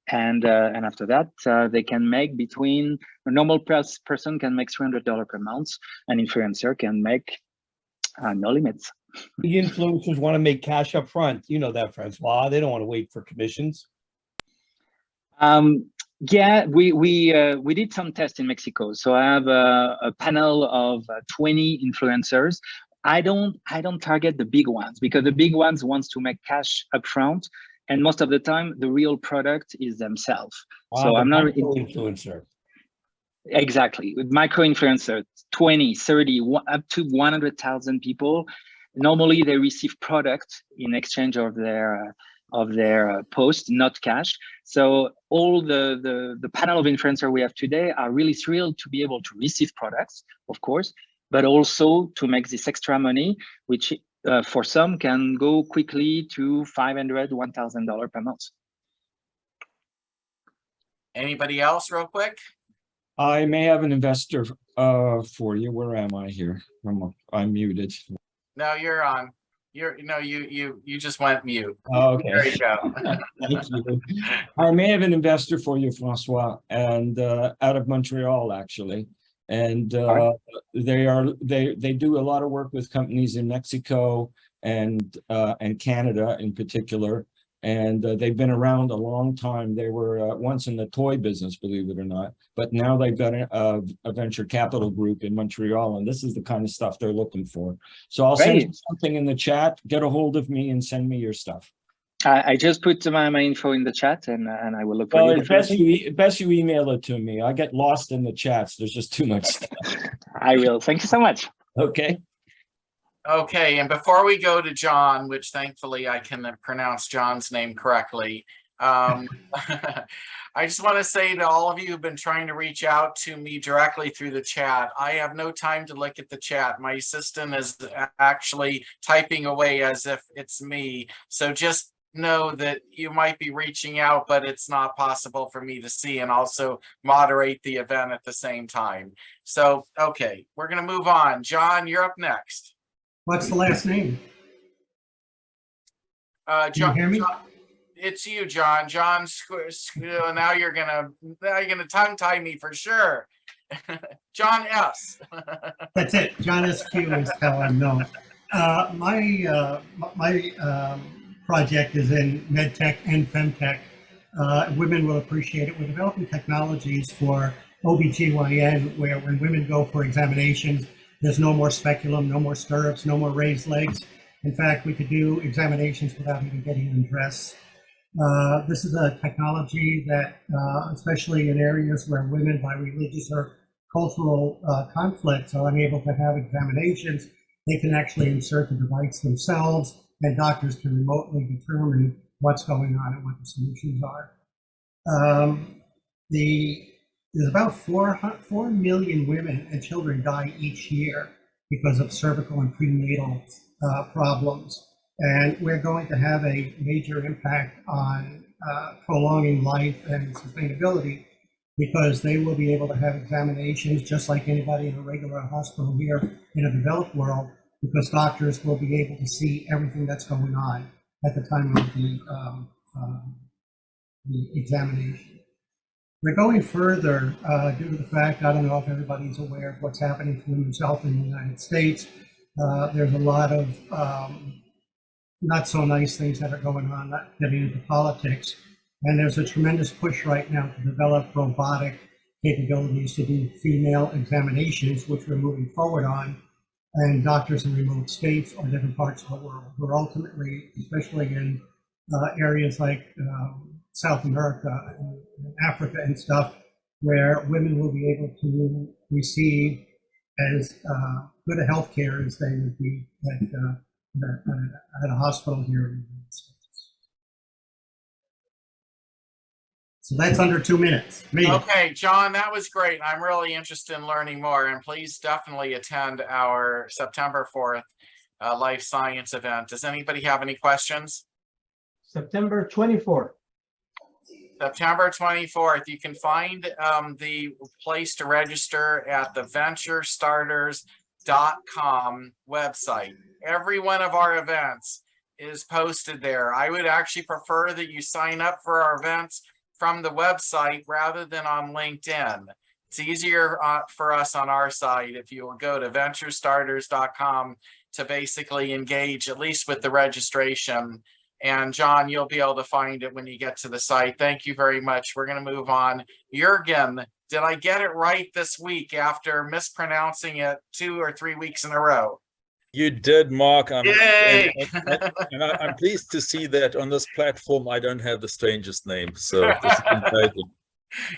and after that they can make between a normal person can make $300 per month, an influencer can make no limits. The influencers want to make cash up front. You know that, Francois. They don't want to wait for commissions. Yeah, we did some tests in Mexico. So I have a panel of 20 influencers. I don't target the big ones because the big ones wants to make cash upfront, and most of the time the real product is themselves. So I'm not influencer. Exactly, with micro influencer, 20, 30, up to 100,000 people. Normally they receive product in exchange of their post, not cash. So all the panel of influencers we have today are really thrilled to be able to receive products, of course, but also to make this extra money, which for some can go quickly to $500, $1,000 per month. Anybody else real quick? I may have an investor for you. Where am I here? I'm muted. No, you're on. You just went mute. Oh, okay. There you go. Thank you. I may have an investor for you, Francois, and out of Montreal, actually. And they do a lot of work with companies in Mexico and Canada in particular. And they've been around a long time. They were once in the toy business, believe it or not, but now they've got a venture capital group in Montreal, and this is the kind of stuff they're looking for. So I'll send you something in the chat, get a hold of me and send me your stuff. I just put my info in the chat, and I will look for well, you. Best you email it to me. I get lost in the chats. There's just too much stuff. I will. Thank you so much. Okay. Okay, and before we go to John, which thankfully I can pronounce John's name correctly, I just want to say to all of you who've been trying to reach out to me directly through the chat, I have no time to look at the chat. My assistant is actually typing away as if it's me. So just know that you might be reaching out, but it's not possible for me to see and also moderate the event at the same time. So, okay, we're going to move on. John, you're up next. What's the last name? John, Can you hear me? John, it's you, John. John, now you're gonna tongue tie me for sure. John S. That's it. John SQ is how I'm known. My project is in medtech and femtech. Women will appreciate it. We're developing technologies for OBGYN, where when women go for examinations, there's no more speculum, no more stirrups, no more raised legs. In fact, we could do examinations without even getting undressed. This is a technology that, especially in areas where women by religious or cultural conflicts are unable to have examinations, they can actually insert the device themselves, and doctors can remotely determine what's going on and what the solutions are. There's about 4 million women and children die each year because of cervical and prenatal problems. And we're going to have a major impact on prolonging life and sustainability because they will be able to have examinations just like anybody in a regular hospital here in a developed world, because doctors will be able to see everything that's going on at the time of the examination. We're going further due to the fact, I don't know if everybody's aware of what's happening to women's health in the United States. There's a lot of not so nice things that are going on, not getting into politics. And there's a tremendous push right now to develop robotic capabilities to do female examinations, which we're moving forward on. And doctors in remote states or different parts of the world, who are ultimately, especially in areas like South America and Africa and stuff, where women will be able to receive as good a health care as they would be at a hospital here in the United States. So that's under 2 minutes. Maybe. Okay, John, that was great. I'm really interested in learning more, and please definitely attend our September 4th Life Science event. Does anybody have any questions? September 24th. September 24th. You can find the place to register at the venturestarters.com website. Every one of our events is posted there. I would actually prefer that you sign up for our events from the website rather than on LinkedIn. It's easier for us on our side if you will go to venturestarters.com to basically engage at least with the registration. And John, you'll be able to find it when you get to the site. Thank you very much. We're going to move on. Jürgen, did I get it right this week after mispronouncing it 2 or 3 weeks in a row? You did, Mark. Yay! And I'm pleased to see that on this platform, I don't have the strangest name. So this is exciting.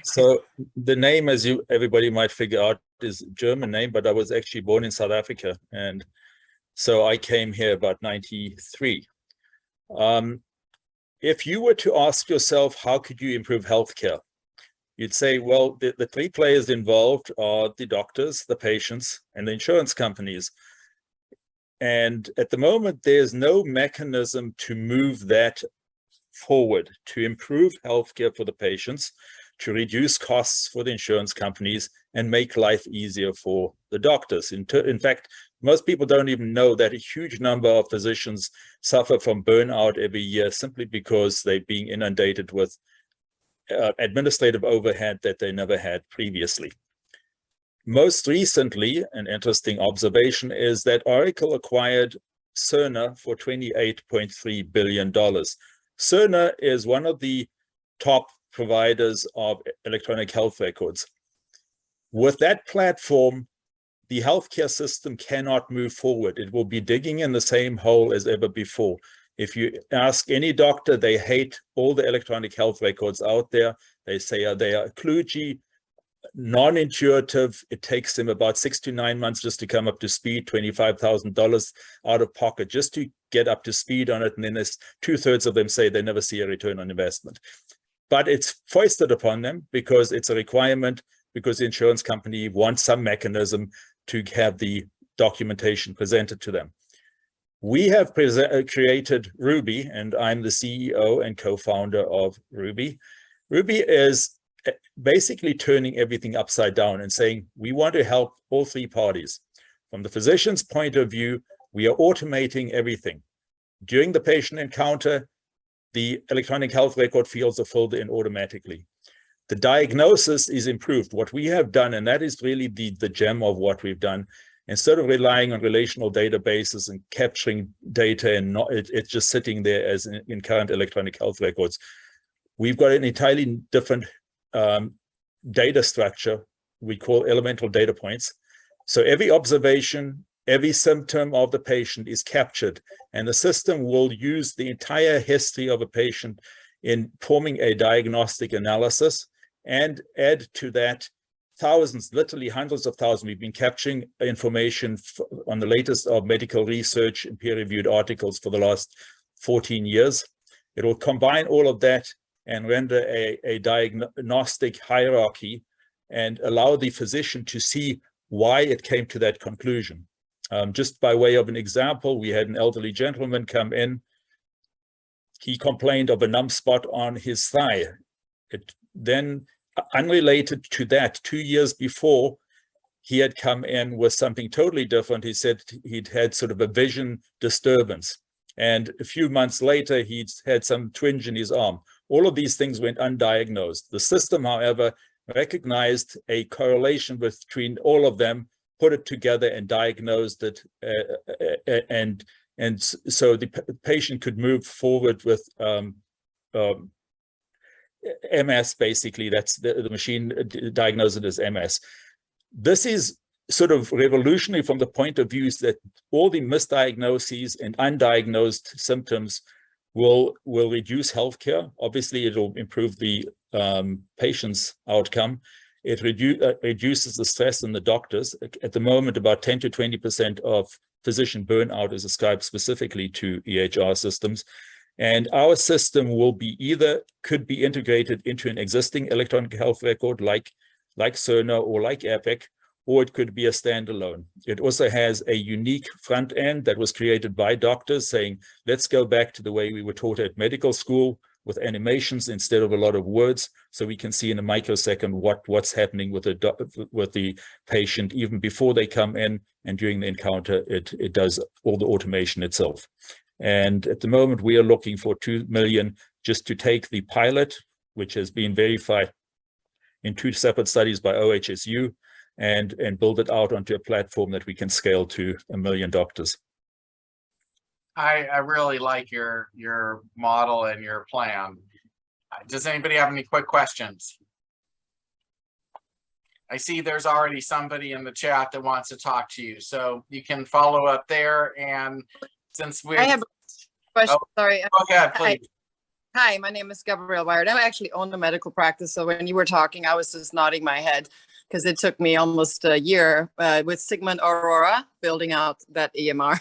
So the name, as everybody might figure out, is a German name, but I was actually born in South Africa. And so I came here about 93. If you were to ask yourself, how could you improve healthcare? You'd say, well, the 3 players involved are the doctors, the patients, and the insurance companies. And at the moment, there's no mechanism to move that forward, to improve healthcare for the patients, to reduce costs for the insurance companies, and make life easier for the doctors. In fact, most people don't even know that a huge number of physicians suffer from burnout every year simply because they're being inundated with administrative overhead that they never had previously. Most recently, an interesting observation is that Oracle acquired Cerner for $28.3 billion. Cerner is one of the top providers of electronic health records. With that platform, the healthcare system cannot move forward. It will be digging in the same hole as ever before. If you ask any doctor, they hate all the electronic health records out there. They say they are kludgy, non-intuitive. It takes them about 6 to 9 months just to come up to speed, $25,000 out of pocket just to get up to speed on it. And then there's 2/3 of them say they never see a return on investment. But it's foisted upon them because it's a requirement, because the insurance company wants some mechanism to have the documentation presented to them. We have created Ruby, and I'm the CEO and co-founder of Ruby. Ruby is basically turning everything upside down and saying, we want to help all 3 parties. From the physician's point of view, we are automating everything. During the patient encounter, the electronic health record fields are filled in automatically. The diagnosis is improved. What we have done, and that is really the gem of what we've done, instead of relying on relational databases and capturing data and it's just sitting there as in current electronic health records, we've got an entirely different data structure we call elemental data points. So every observation, every symptom of the patient is captured, and the system will use the entire history of a patient in forming a diagnostic analysis and add to that thousands, literally hundreds of thousands. We've been capturing information on the latest of medical research and peer-reviewed articles for the last 14 years. It will combine all of that and render a diagnostic hierarchy and allow the physician to see why it came to that conclusion. Just by way of an example, we had an elderly gentleman come in. He complained of a numb spot on his thigh. Then unrelated to that, 2 years before, he had come in with something totally different. He said he'd had sort of a vision disturbance. And a few months later, he'd had some twinge in his arm. All of these things went undiagnosed. The system, however, recognized a correlation between all of them, put it together and diagnosed it. And so the patient could move forward with MS, basically. That's the machine diagnosed it as MS. This is sort of revolutionary from the point of view that all the misdiagnoses and undiagnosed symptoms will reduce healthcare. Obviously, it will improve the patient's outcome. It reduces the stress in the doctors. At the moment, about 10 to 20% of physician burnout is ascribed specifically to EHR systems. And our system will be could be integrated into an existing electronic health record like Cerner or like Epic, or it could be a standalone. It also has a unique front end that was created by doctors saying, let's go back to the way we were taught at medical school with animations instead of a lot of words, so we can see in a microsecond what's happening with the patient even before they come in, and during the encounter, it does all the automation itself. And at the moment, we are looking for 2 million just to take the pilot, which has been verified in 2 separate studies by OHSU, and build it out onto a platform that we can scale to 1 million doctors. I really like your model and your plan. Does anybody have any quick questions? I see there's already somebody in the chat that wants to talk to you, so you can follow up there. And since we I have a question, sorry. Go ahead, please. Hi, my name is Gabrielle Wired. I actually own a medical practice, so when you were talking, I was just nodding my head because it took me almost a year with Sigmund Aurora building out that EMR.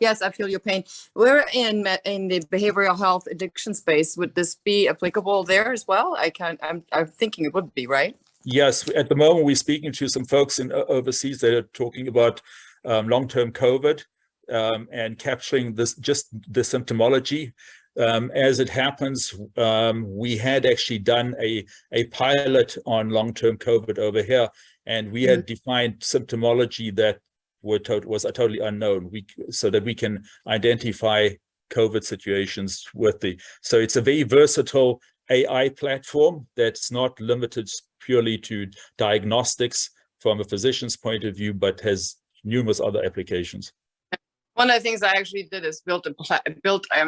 Yes, I feel your pain. We're in the behavioral health addiction space. Would this be applicable there as well? I'm thinking it would be, right? Yes, at the moment we're speaking to some folks in overseas that are talking about long-term COVID and capturing the symptomology. As it happens, we had actually done a pilot on long-term COVID over here, and we had defined symptomology that was totally unknown, so that we can identify COVID situations so it's a very versatile AI platform that's not limited purely to diagnostics from a physician's point of view, but has numerous other applications. One of the things I actually did is built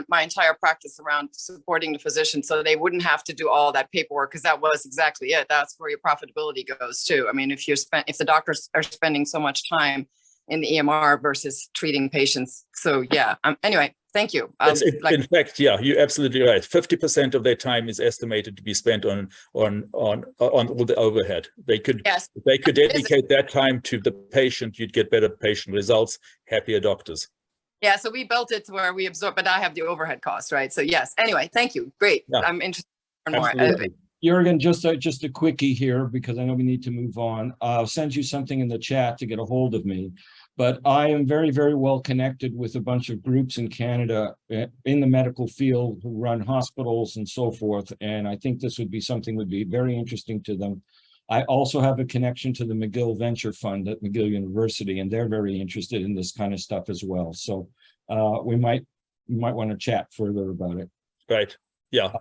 my entire practice around supporting the physician, so they wouldn't have to do all that paperwork, because that was exactly it. That's where your profitability goes too. I mean, if the doctors are spending so much time in the EMR versus treating patients. So yeah. Anyway, thank you. In fact, yeah, you're absolutely right. 50% of their time is estimated to be spent on all the overhead. They could dedicate that time to the patient. You'd get better patient results, happier doctors. Yeah, so we built it to where we absorb, but I have the overhead costs, right? So yes. Anyway, thank you. Great. Yeah. I'm interested in more. Jürgen, just a quickie here, because I know we need to move on. I'll send you something in the chat to get a hold of me. But I am very, very well connected with a bunch of groups in Canada in the medical field who run hospitals and so forth. And I think this would be something would be very interesting to them. I also have a connection to the McGill Venture Fund at McGill University, and they're very interested in this kind of stuff as well. So we might want to chat further about it. Right. Yeah.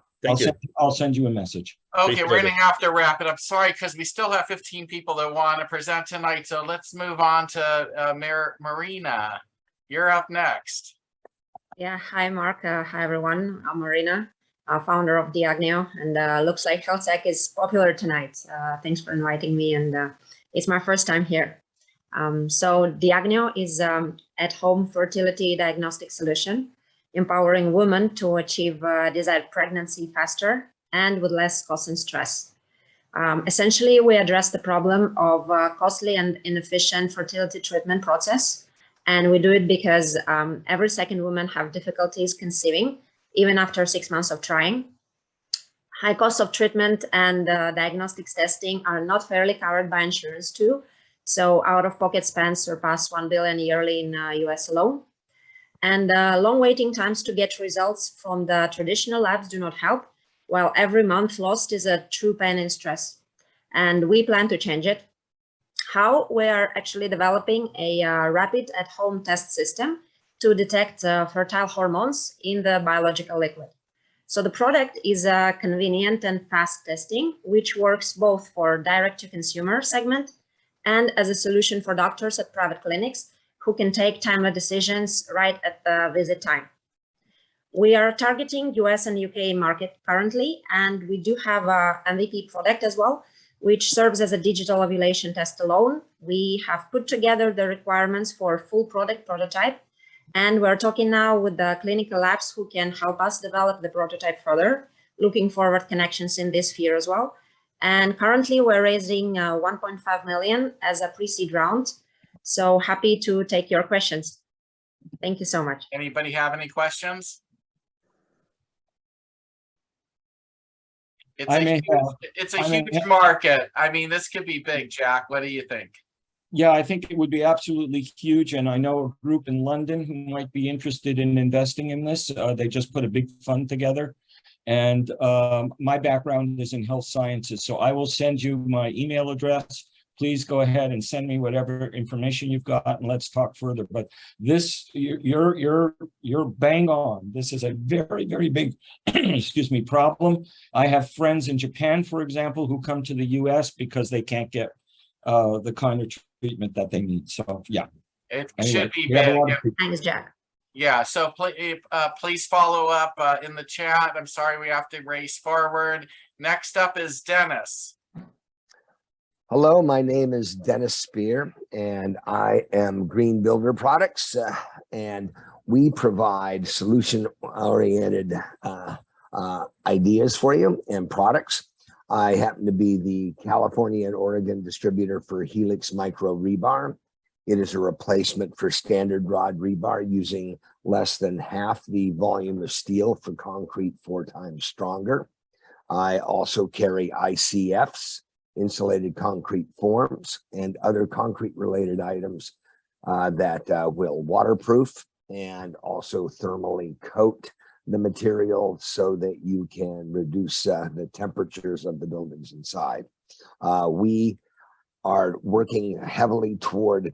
I'll send you a message. Okay, we're going to have to wrap it up. Sorry, because we still have 15 people that want to present tonight. So let's move on to Marina. You're up next. Yeah, hi, Mark. Hi, everyone. I'm Marina, founder of Diagneo, and looks like health tech is popular tonight. Thanks for inviting me, and it's my first time here. So Diagneo is at-home fertility diagnostic solution, empowering women to achieve desired pregnancy faster and with less cost and stress. Essentially, we address the problem of costly and inefficient fertility treatment process. And we do it because every second woman have difficulties conceiving, even after 6 months of trying. High cost of treatment and diagnostics testing are not fairly covered by insurance too. So out-of-pocket spends surpass $1 billion yearly in US alone. And long waiting times to get results from the traditional labs do not help, while every month lost is a true pain and stress. and we plan to change it. How? We are actually developing a rapid at-home test system to detect fertile hormones in the biological liquid. So the product is a convenient and fast testing, which works both for direct-to-consumer segment and as a solution for doctors at private clinics who can take timely decisions right at the visit time. We are targeting US and UK market currently, and we do have a MVP product as well, which serves as a digital ovulation test alone. We have put together the requirements for full product prototype, and we're talking now with the clinical labs who can help us develop the prototype further, looking forward connections in this sphere as well. And currently we're raising 1.5 million as a pre-seed round. So happy to take your questions. Thank you so much. Anybody have any questions? It's a huge market. I mean, this could be big, Jack. What do you think? Yeah, I think it would be absolutely huge. And I know a group in London who might be interested in investing in this. They just put a big fund together. And my background is in health sciences. So I will send you my email address. Please go ahead and send me whatever information you've got and let's talk further. But this, you're bang on. This is a very, very big, excuse me, problem. I have friends in Japan, for example, who come to the US because they can't get the kind of treatment that they need. So yeah. It anyway, should be big. Thanks, Jack. Yeah, so please follow up in the chat. I'm sorry, we have to race forward. Next up is Dennis. Hello, my name is Dennis Spear, and I am Green Builder Products, and we provide solution-oriented ideas for you and products. I happen to be the California and Oregon distributor for Helix Micro Rebar. It is a replacement for standard rod rebar using less than half the volume of steel for concrete 4 times stronger. I also carry ICFs, insulated concrete forms, and other concrete related items that will waterproof and also thermally coat the material so that you can reduce the temperatures of the buildings inside. We are working heavily toward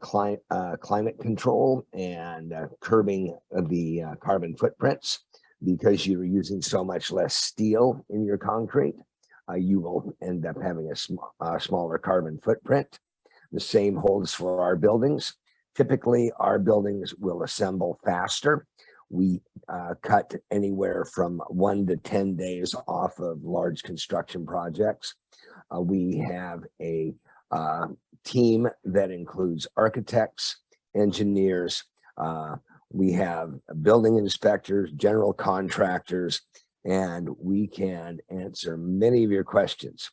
climate control and curbing the carbon footprints, because you're using so much less steel in your concrete. You will end up having a smaller carbon footprint. The same holds for our buildings. Typically, our buildings will assemble faster. We cut anywhere from 1 to 10 days off of large construction projects. We have a team that includes architects, engineers. We have building inspectors, general contractors, and we can answer many of your questions.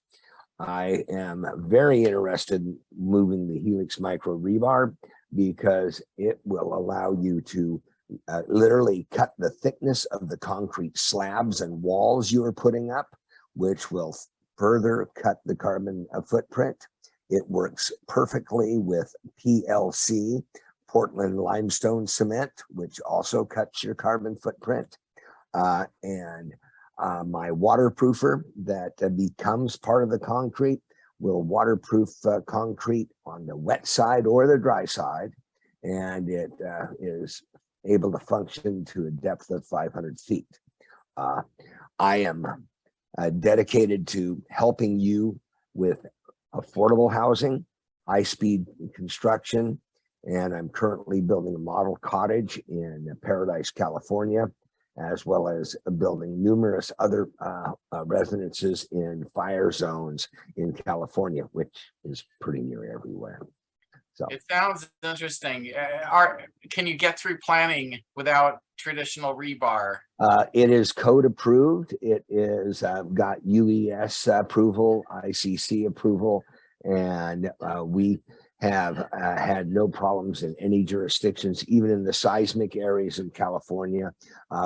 I am very interested in moving the Helix Micro Rebar because it will allow you to literally cut the thickness of the concrete slabs and walls you are putting up, which will further cut the carbon footprint. It works perfectly with PLC, Portland limestone cement, which also cuts your carbon footprint. And my waterproofer that becomes part of the concrete will waterproof concrete on the wet side or the dry side, and it is able to function to a depth of 500 feet. I am dedicated to helping you with affordable housing, high-speed construction, and I'm currently building a model cottage in Paradise, California, as well as building numerous other residences in fire zones in California, which is pretty near everywhere. So it sounds interesting. Can you get through planning without traditional rebar? It is code approved. It is got UES approval, ICC approval, and we have had no problems in any jurisdictions, even in the seismic areas in California.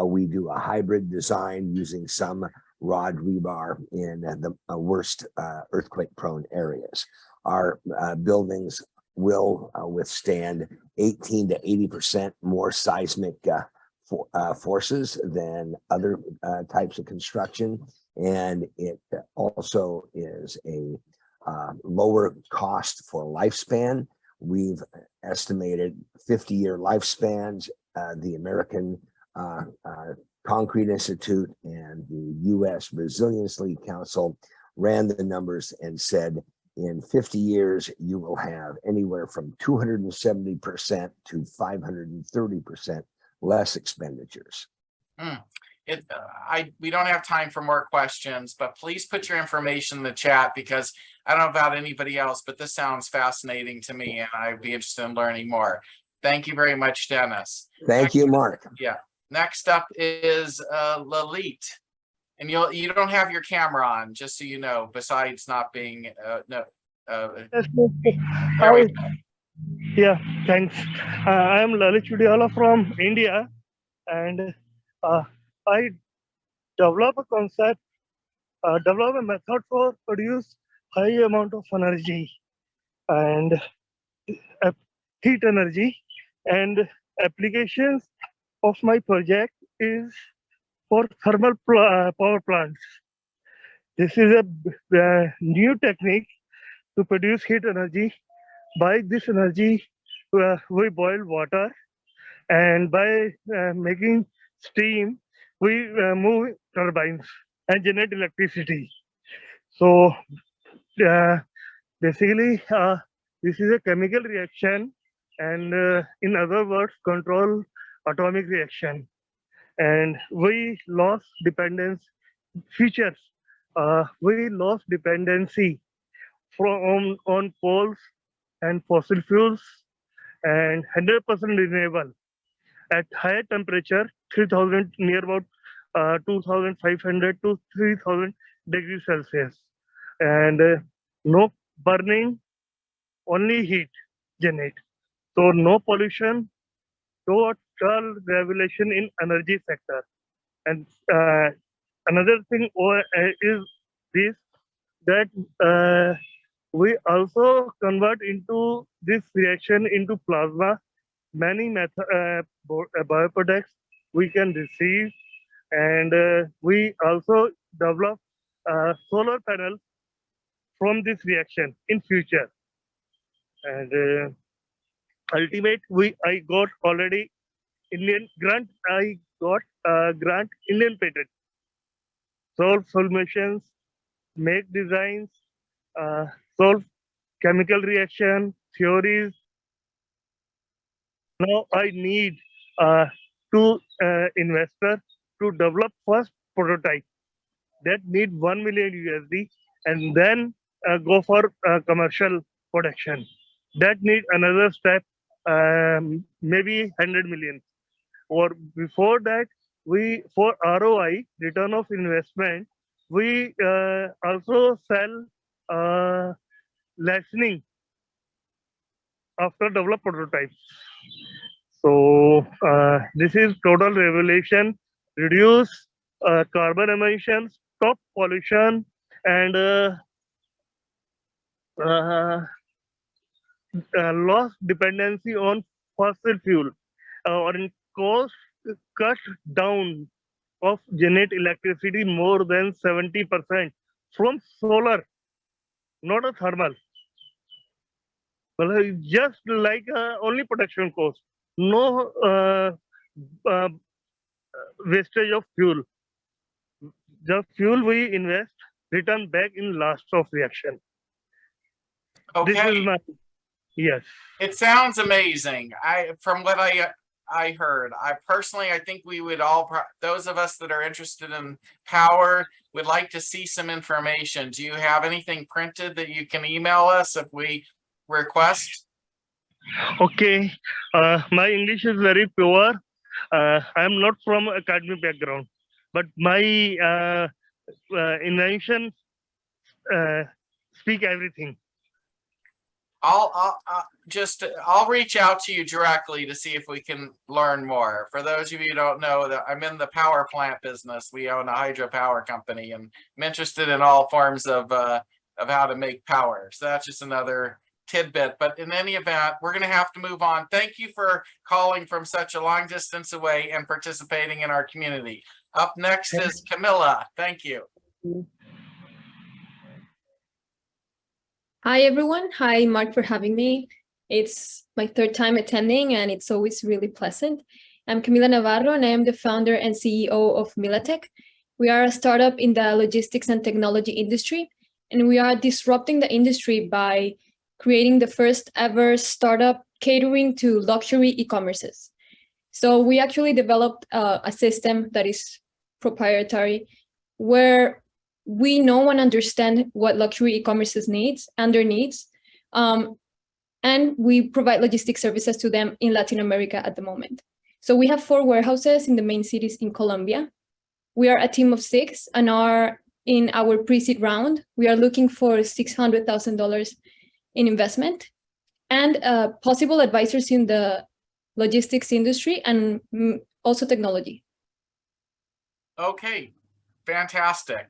We do a hybrid design using some rod rebar in the worst earthquake-prone areas. Our buildings will withstand 18 to 80% more seismic forces than other types of construction. And it also is a lower cost for lifespan. We've estimated 50-year lifespans. The American Concrete Institute and the U.S. Resiliency Council ran the numbers and said in 50 years, you will have anywhere from 270% to 530% less expenditures. We don't have time for more questions, but please put your information in the chat, because I don't know about anybody else, but this sounds fascinating to me and I'd be interested in learning more. Thank you very much, Dennis. Thank you, Mark. Yeah. Next up is Lalit. And you don't have your camera on, just so you know, besides not being Hi. Yeah, thanks. I am Lalit Chudiala from India, and I develop a concept, develop a method for produce high amount of energy and heat energy, and applications of my project is for thermal power plants. This is a new technique to produce heat energy. By this energy, we boil water, and by making steam, we move turbines and generate electricity. So basically, this is a chemical reaction, and in other words, control atomic reaction. And we lost dependence features. We lost dependency from on coals and fossil fuels, and 100% renewable at higher temperature, 3000, near about 2500 to 3000 degrees Celsius, and no burning, only heat generate. So no pollution, total revolution in energy sector. And another thing is this, that we also convert into this reaction into plasma. Many bioproducts we can receive, and we also develop solar panels from this reaction in future. And ultimate, I got already Indian grant. I got grant Indian patent. Solve solutions, make designs, solve chemical reaction theories. Now I need two investors to develop first prototype that need 1 million USD, and then go for commercial production. That need another step, maybe 100 million. Or before that, we, for ROI, return of investment, we also sell licensing after develop prototypes. So this is total revolution, reduce carbon emissions, stop pollution, and lost dependency on fossil fuel, or in cost cut down of generate electricity more than 70% from solar, not a thermal. Well, just like only production cost, no wastage of fuel. The fuel we invest return back in last of reaction. Okay. This is my, yes. It sounds amazing. From what I heard, I think we would all, those of us that are interested in power, would like to see some information. Do you have anything printed that you can email us if we request? Okay, my English is very poor. I am not from academic background, but my invention speak everything. I'll reach out to you directly to see if we can learn more. For those of you who don't know, that I'm in the power plant business. We own a hydropower company, and I'm interested in all forms of how to make power. So that's just another tidbit. But in any event, we're going to have to move on. Thank you for calling from such a long distance away and participating in our community. Up next is Camila. Thank you. Hi, everyone. Hi, Mark, for having me. It's my third time attending, and it's always really pleasant. I'm Camila Navarro, and I am the founder and CEO of Milatech. We are a startup in the logistics and technology industry, and we are disrupting the industry by creating the first ever startup catering to luxury e-commerces. So we actually developed a system that is proprietary, where we know and understand what luxury e-commerces needs and their needs. And we provide logistics services to them in Latin America at the moment. So we have 4 warehouses in the main cities in Colombia. We are a team of 6 and are in our pre-seed round. We are looking for $600,000 in investment and possible advisors in the logistics industry and also technology. Okay, fantastic.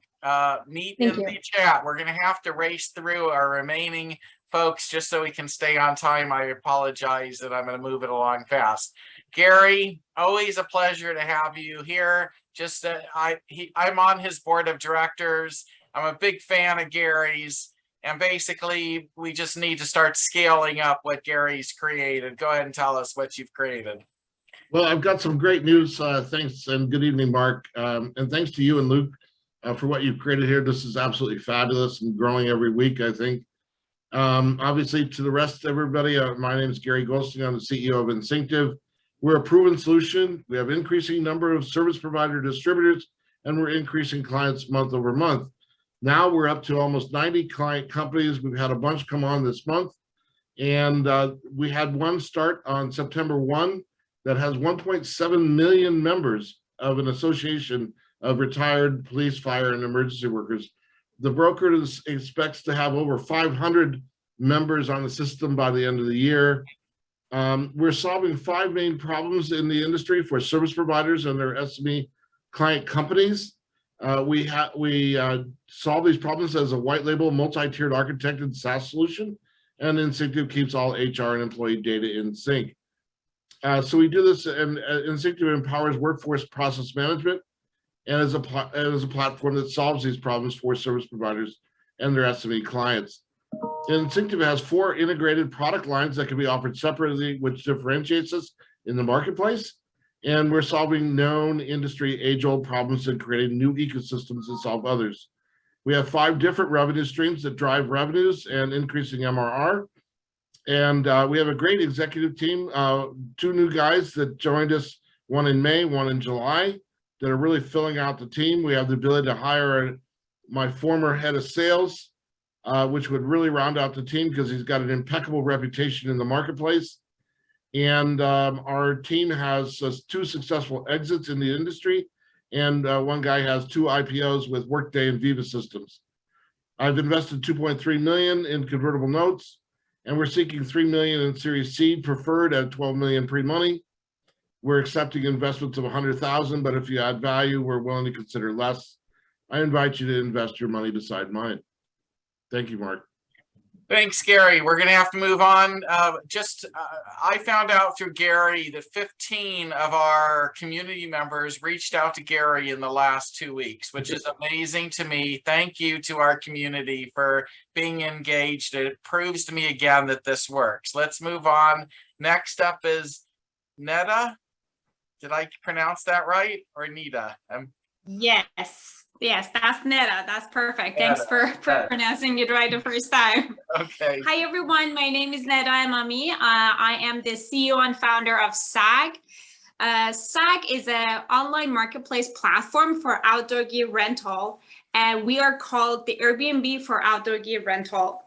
Meet Thank in you. the chat. We're going to have to race through our remaining folks just so we can stay on time. I apologize that I'm going to move it along fast. Gary, always a pleasure to have you here. Just I'm on his board of directors. I'm a big fan of Gary's, and basically we just need to start scaling up what Gary's created. Go ahead and tell us what you've created. Well, I've got some great news. Thanks, and good evening, Mark. And thanks to you and Luke for what you've created here. This is absolutely fabulous and growing every week, I think. Obviously, to the rest of everybody, my name is Gary Goldstein. I'm the CEO of Instinctive. We're a proven solution. We have increasing number of service provider distributors, and we're increasing clients month over month. Now we're up to almost 90 client companies. We've had a bunch come on this month, and we had one start on September 1 that has 1.7 million members of an association of retired police, fire, and emergency workers. The broker expects to have over 500 members on the system by the end of the year. We're solving 5 main problems in the industry for service providers and their SME client companies. We solve these problems as a white label, multi-tiered architected SaaS solution, and Instinctive keeps all HR and employee data in sync. So we do this, and Instinctive empowers workforce process management and as a platform that solves these problems for service providers and their SME clients. Instinctive has 4 integrated product lines that can be offered separately, which differentiates us in the marketplace. And we're solving known industry age-old problems and creating new ecosystems to solve others. We have 5 different revenue streams that drive revenues and increasing MRR. And we have a great executive team, 2 new guys that joined us, one in May, one in July, that are really filling out the team. We have the ability to hire my former head of sales, which would really round out the team because he's got an impeccable reputation in the marketplace. And our team has 2 successful exits in the industry, and one guy has 2 IPOs with Workday and Viva Systems. I've invested $2.3 million in convertible notes, and we're seeking $3 million in Series C preferred at $12 million pre-money. We're accepting investments of $100,000, but if you add value, we're willing to consider less. I invite you to invest your money beside mine. Thank you, Mark. Thanks, Gary. We're going to have to move on. I found out through Gary that 15 of our community members reached out to Gary in the last 2 weeks, which is amazing to me. Thank you to our community for being engaged. It proves to me again that this works. Let's move on. Next up is Neda. Did I pronounce that right? Or Nida? Yes, that's Neda. That's perfect. Thanks for pronouncing it right the first time. Okay. Hi, everyone. My name is Neda Amami. I am the CEO and founder of SAG. SAG is an online marketplace platform for outdoor gear rental, and we are called the Airbnb for outdoor gear rental.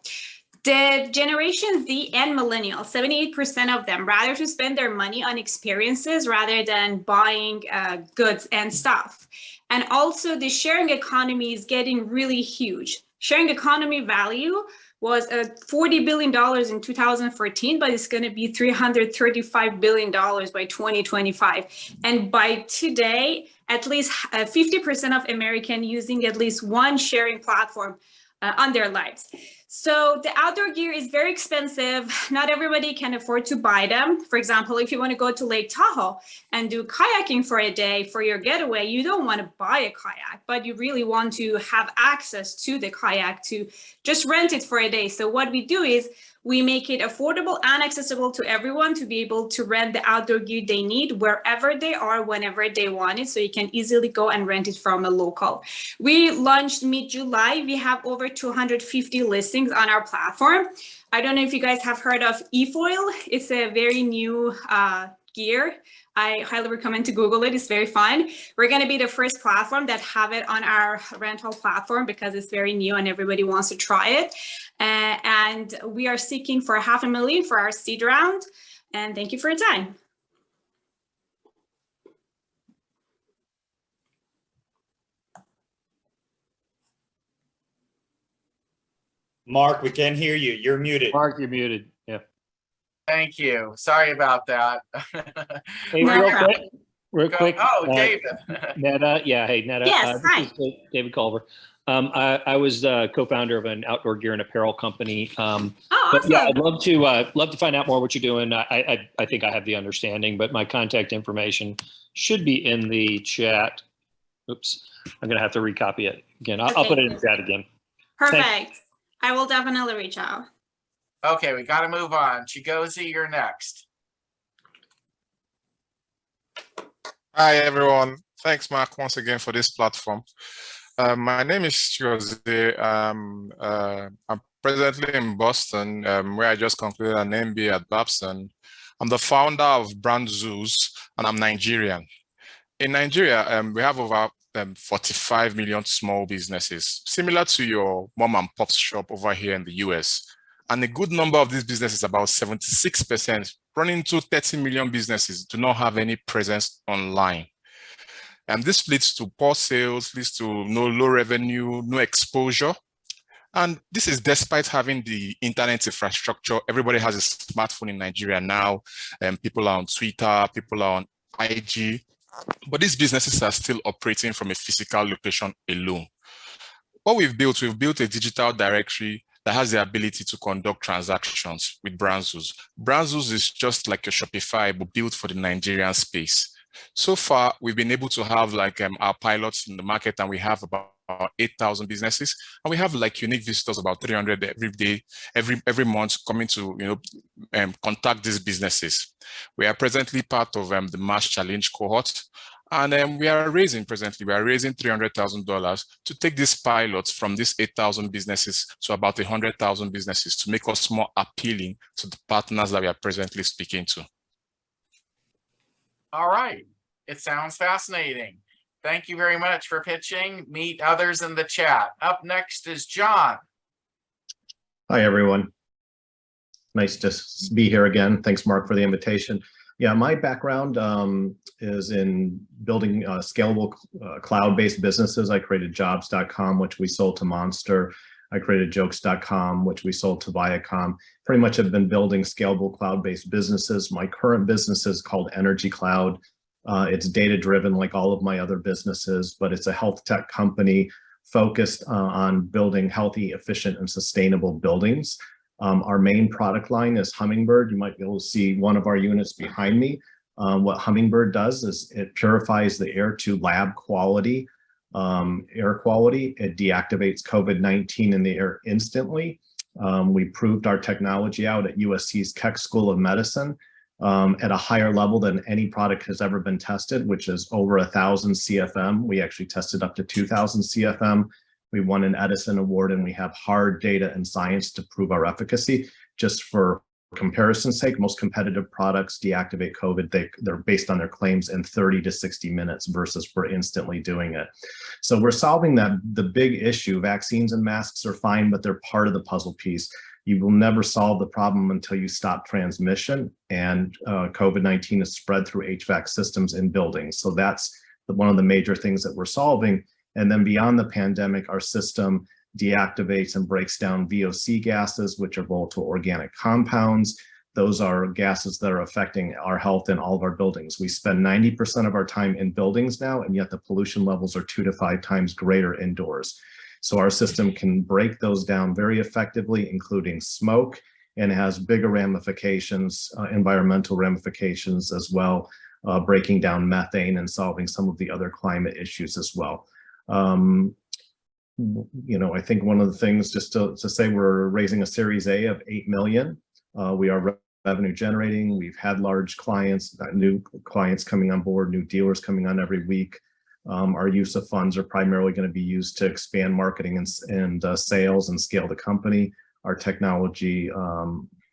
The Generation Z and Millennials, 78% of them rather to spend their money on experiences rather than buying goods and stuff. And also the sharing economy is getting really huge. Sharing economy value was $40 billion in 2014, but it's going to be $335 billion by 2025. And by today, at least 50% of Americans using at least one sharing platform on their lives. So the outdoor gear is very expensive. Not everybody can afford to buy them. For example, if you want to go to Lake Tahoe and do kayaking for a day for your getaway, you don't want to buy a kayak, but you really want to have access to the kayak to just rent it for a day. So what we do is we make it affordable and accessible to everyone to be able to rent the outdoor gear they need wherever they are, whenever they want it. So you can easily go and rent it from a local. We launched mid-July. We have over 250 listings on our platform. I don't know if you guys have heard of eFoil. It's a very new gear. I highly recommend to Google it. It's very fun. We're going to be the first platform that have it on our rental platform because it's very new and everybody wants to try it. And we are seeking for $500,000 for our seed round. And thank you for your time. Mark, we can't hear you. You're muted. Mark, you're muted. Yeah. Thank you. Sorry about that. Hey, real quick. Oh, David. Netta, yeah. Hey, Netta. Yes, hi. This is David Culver. I was co-founder of an outdoor gear and apparel company. Awesome. But yeah, I'd love to find out more what you're doing. I think I have the understanding, but my contact information should be in the chat. Oops, I'm gonna have to recopy it again. I'll put it in the chat again. Perfect. Thanks. I will definitely reach out. Okay, we got to move on. Chigozie, you're next. Hi, everyone. Thanks, Mark, once again for this platform. My name is Chigozie. I'm presently in Boston, where I just concluded an MBA at Babson. I'm the founder of Brand Zoos, and I'm Nigerian. In Nigeria, we have over 45 million small businesses, similar to your mom and pop shop over here in the US. And a good number of these businesses, about 76%, running into 30 million businesses, do not have any presence online. And this leads to poor sales, leads to low revenue, no exposure. And this is despite having the internet infrastructure. Everybody has a smartphone in Nigeria now, and people are on Twitter, people are on IG. But these businesses are still operating from a physical location alone. What we've built a digital directory that has the ability to conduct transactions with Brand Zoos. Brand Zoos is just like a Shopify, but built for the Nigerian space. So far, we've been able to have our pilots in the market, and we have about 8,000 businesses, and we have unique visitors, about 300 every day, every month, coming to contact these businesses. We are presently part of the Mass Challenge cohort, and we are raising $300,000 to take these pilots from these 8,000 businesses to about 100,000 businesses to make us more appealing to the partners that we are presently speaking to. All right. It sounds fascinating. Thank you very much for pitching. Meet others in the chat. Up next is John. Hi, everyone. Nice to be here again. Thanks, Mark, for the invitation. Yeah, my background is in building scalable cloud-based businesses. I created jobs.com, which we sold to Monster. I created jokes.com, which we sold to Viacom. Pretty much have been building scalable cloud-based businesses. My current business is called Energy Cloud. It's data-driven like all of my other businesses, but it's a health tech company focused on building healthy, efficient, and sustainable buildings. Our main product line is Hummingbird. You might be able to see one of our units behind me. What Hummingbird does is it purifies the air to lab quality air quality. It deactivates COVID-19 in the air instantly. We proved our technology out at USC's Keck School of Medicine at a higher level than any product has ever been tested, which is over 1,000 CFM. We actually tested up to 2,000 CFM. We won an Edison Award, and we have hard data and science to prove our efficacy. Just for comparison's sake, most competitive products deactivate COVID. They're based on their claims in 30 to 60 minutes versus we're instantly doing it. So we're solving the big issue. Vaccines and masks are fine, but they're part of the puzzle piece. You will never solve the problem until you stop transmission, and COVID-19 is spread through HVAC systems in buildings. So that's one of the major things that we're solving. And then beyond the pandemic, our system deactivates and breaks down VOC gases, which are volatile organic compounds. Those are gases that are affecting our health in all of our buildings. We spend 90% of our time in buildings now, and yet the pollution levels are 2 to 5 times greater indoors. So our system can break those down very effectively, including smoke, and it has bigger ramifications, environmental ramifications as well, breaking down methane and solving some of the other climate issues as well. You know, I think one of the things, just to say, we're raising a Series A of 8 million. We are revenue generating. We've had large clients, new clients coming on board, new dealers coming on every week. Our use of funds are primarily going to be used to expand marketing and sales and scale the company. Our technology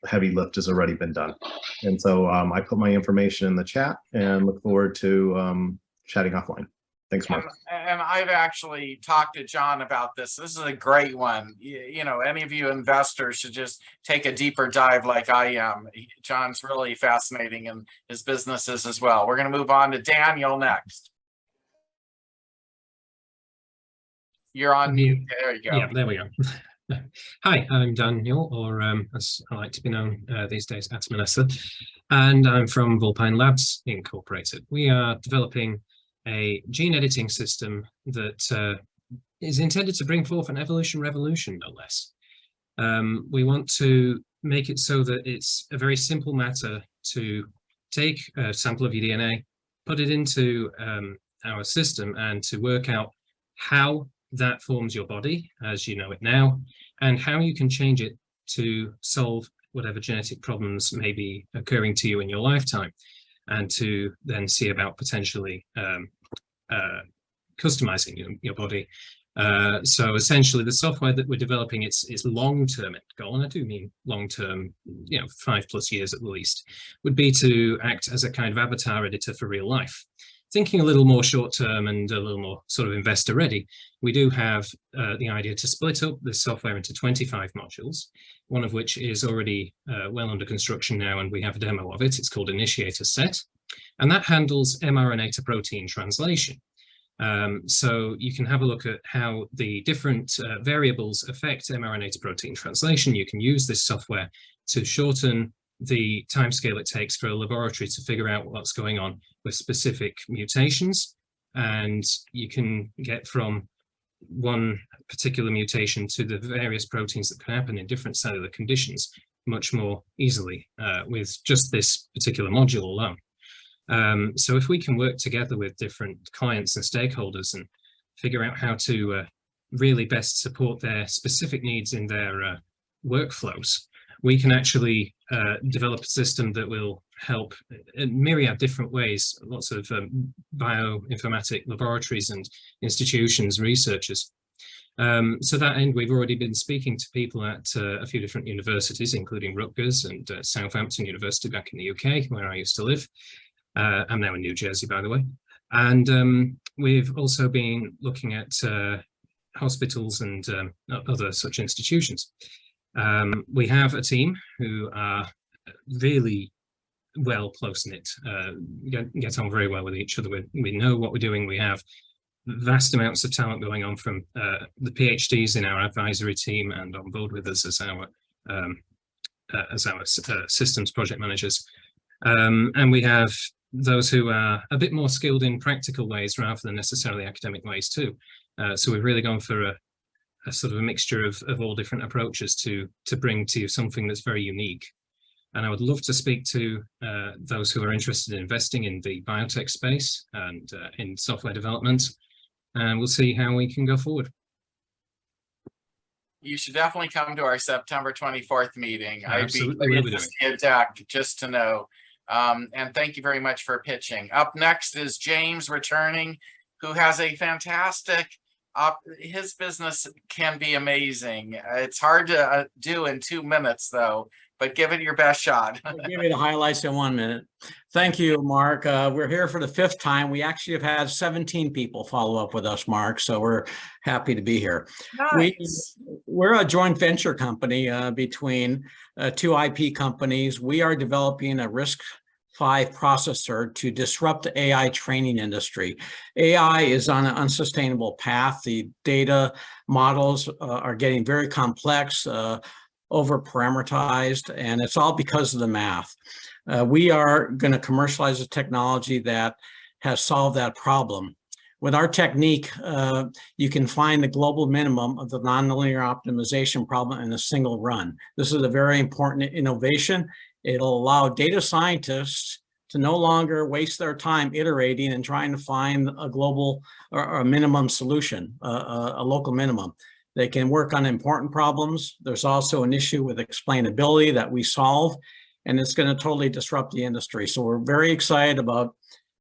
heavy lift has already been done. And so I put my information in the chat and look forward to chatting offline. Thanks, Mark. And I've actually talked to John about this. This is a great one. You know, any of you investors should just take a deeper dive like I am. John's really fascinating in his businesses as well. We're going to move on to Daniel next. You're on mute. There you go. Yeah, there we go. Hi, I'm Daniel, or as I like to be known these days, Atmanessa, and I'm from Vulpine Labs Incorporated. We are developing a gene editing system that is intended to bring forth an evolution revolution, no less. We want to make it so that it's a very simple matter to take a sample of your DNA, put it into our system, and to work out how that forms your body as you know it now, and how you can change it to solve whatever genetic problems may be occurring to you in your lifetime, and to then see about potentially customizing your body. So essentially the software that we're developing, its long-term goal, and I do mean long-term, you know, 5+ years at least, would be to act as a kind of avatar editor for real life. Thinking a little more short-term and a little more sort of investor-ready, we do have the idea to split up this software into 25 modules, one of which is already well under construction now, and we have a demo of it. It's called Initiator Set, and that handles mRNA to protein translation. So you can have a look at how the different variables affect mRNA to protein translation. You can use this software to shorten the timescale it takes for a laboratory to figure out what's going on with specific mutations, and you can get from one particular mutation to the various proteins that can happen in different cellular conditions much more easily with just this particular module alone. So if we can work together with different clients and stakeholders and figure out how to really best support their specific needs in their workflows, we can actually develop a system that will help in myriad different ways, lots of bioinformatic laboratories and institutions, researchers. So that end, we've already been speaking to people at a few different universities, including Rutgers and Southampton University back in the UK, where I used to live. I'm now in New Jersey, by the way. And we've also been looking at hospitals and other such institutions. We have a team who are really well close-knit, get on very well with each other. We know what we're doing. We have vast amounts of talent going on from the PhDs in our advisory team and on board with us as our systems project managers. And we have those who are a bit more skilled in practical ways rather than necessarily academic ways too. So we've really gone for a sort of a mixture of all different approaches to bring to you something that's very unique. And I would love to speak to those who are interested in investing in the biotech space and in software development, and we'll see how we can go forward. You should definitely come to our September 24th meeting. Absolutely, I'd be glad to see a deck just to know. And thank you very much for pitching. Up next is James returning, who has a fantastic his business can be amazing. It's hard to do in 2 minutes though, but give it your best shot. Give me the highlights in 1 minute. Thank you, Mark. We're here for the 5th time. We actually have had 17 people follow up with us, Mark, so we're happy to be here. Nice. We're a joint venture company between 2 IP companies. We are developing a RISC-V processor to disrupt the AI training industry. AI is on an unsustainable path. The data models are getting very complex, over-parameterized, and it's all because of the math. We are going to commercialize a technology that has solved that problem. With our technique, you can find the global minimum of the nonlinear optimization problem in a single run. This is a very important innovation. It'll allow data scientists to no longer waste their time iterating and trying to find a global or a minimum solution, a local minimum. They can work on important problems. There's also an issue with explainability that we solve, and it's going to totally disrupt the industry. So we're very excited about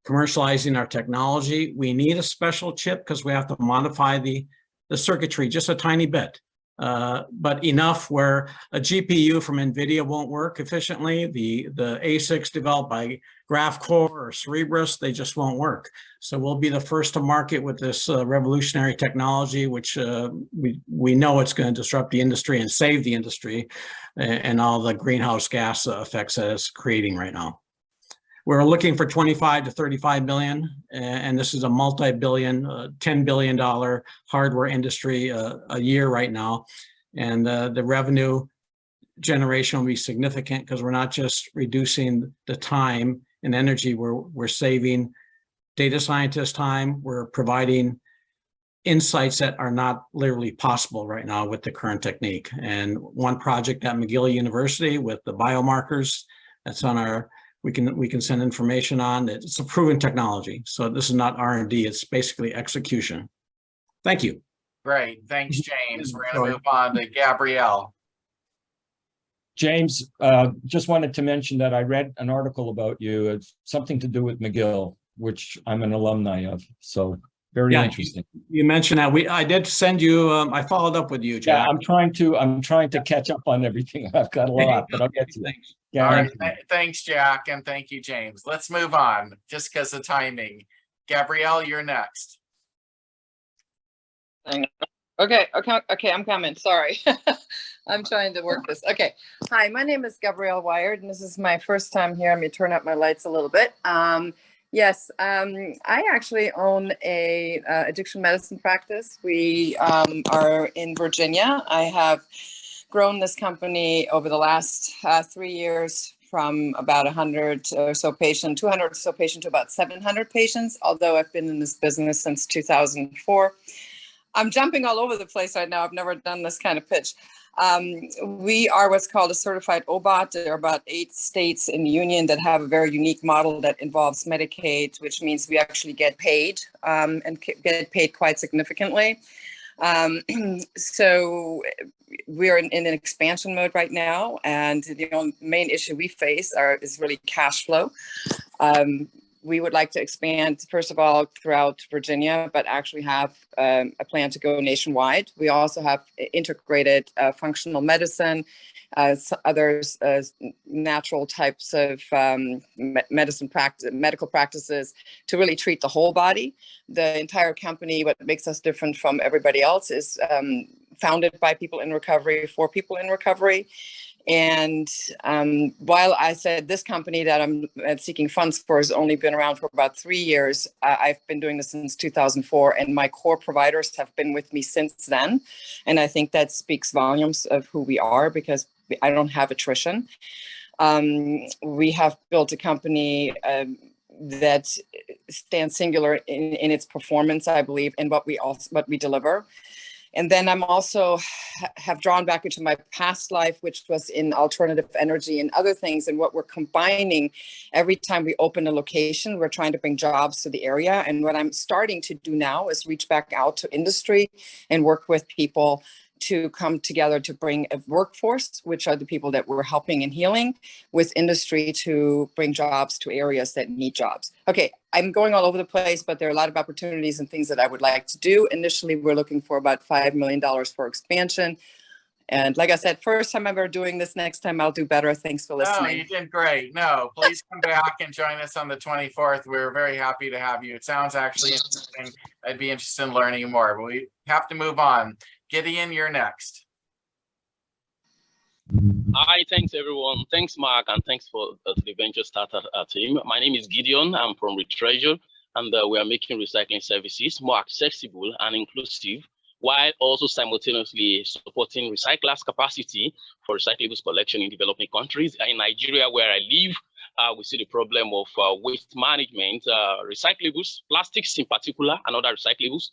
commercializing our technology. We need a special chip because we have to modify the circuitry just a tiny bit, but enough where a GPU from NVIDIA won't work efficiently. The ASICs developed by GraphCore or Cerebras, they just won't work. So we'll be the first to market with this revolutionary technology, which we know it's going to disrupt the industry and save the industry and all the greenhouse gas effects that it's creating right now. We're looking for 25 to 35 million, and this is a multi-billion, $10 billion hardware industry a year right now. And the revenue generation will be significant because we're not just reducing the time and energy, we're saving data scientist time, we're providing insights that are not literally possible right now with the current technique. And one project at McGill University with the biomarkers, that's on our, we can send information on. It's a proven technology. So this is not R&D, it's basically execution. Thank you. Great, thanks, James. We're gonna move on to Gabrielle. James, just wanted to mention that I read an article about you. It's something to do with McGill, which I'm an alumni of. So very interesting. You mentioned that I did send you. I followed up with you, Jack. Yeah, I'm trying to catch up on everything. I've got a lot, but I'll get to it. Yeah, all right, thanks, Jack, and thank you, James. Let's move on, just because of timing. Gabrielle, you're next. Okay, I'm coming. Sorry. I'm trying to work this. Okay. Hi, my name is Gabrielle Wired, and this is my first time here. I'm going to turn up my lights a little bit. Yes, I actually own a addiction medicine practice. We are in Virginia. I have grown this company over the last 3 years from about 100 or so patient, 200 or so patient to about 700 patients, although I've been in this business since 2004. I'm jumping all over the place right now. I've never done this kind of pitch. We are what's called a certified OBOT. There are about 8 states in the union that have a very unique model that involves Medicaid, which means we actually get paid and get paid quite significantly. So we're in an expansion mode right now, and the main issue we face is really cash flow. We would like to expand, first of all, throughout Virginia, but actually have a plan to go nationwide. We also have integrated functional medicine, others, natural types of medical practices to really treat the whole body. The entire company, what makes us different from everybody else, is founded by people in recovery, for people in recovery. And while I said this company that I'm seeking funds for has only been around for about 3 years, I've been doing this since 2004, and my core providers have been with me since then. And I think that speaks volumes of who we are, because I don't have attrition. We have built a company that stands singular in its performance, I believe, and what we deliver. And then I'm also have drawn back into my past life, which was in alternative energy and other things. And what we're combining every time we open a location, we're trying to bring jobs to the area. And what I'm starting to do now is reach back out to industry and work with people to come together to bring a workforce, which are the people that we're helping and healing, with industry to bring jobs to areas that need jobs. Okay, I'm going all over the place, but there are a lot of opportunities and things that I would like to do. Initially, we're looking for about $5 million for expansion. And like I said, first time ever doing this. Next time I'll do better. Thanks for listening. No, you did great. No, please come back and join us on the 24th. We're very happy to have you. It sounds actually interesting. I'd be interested in learning more, but we have to move on. Gideon, you're next. Hi, thanks everyone. Thanks, Mark, and thanks for the Venture Starter team. My name is Gideon. I'm from Retreasure, and we are making recycling services more accessible and inclusive, while also simultaneously supporting recyclers' capacity for recyclables collection in developing countries. In Nigeria, where I live, We see the problem of waste management, recyclables, plastics in particular, and other recyclables,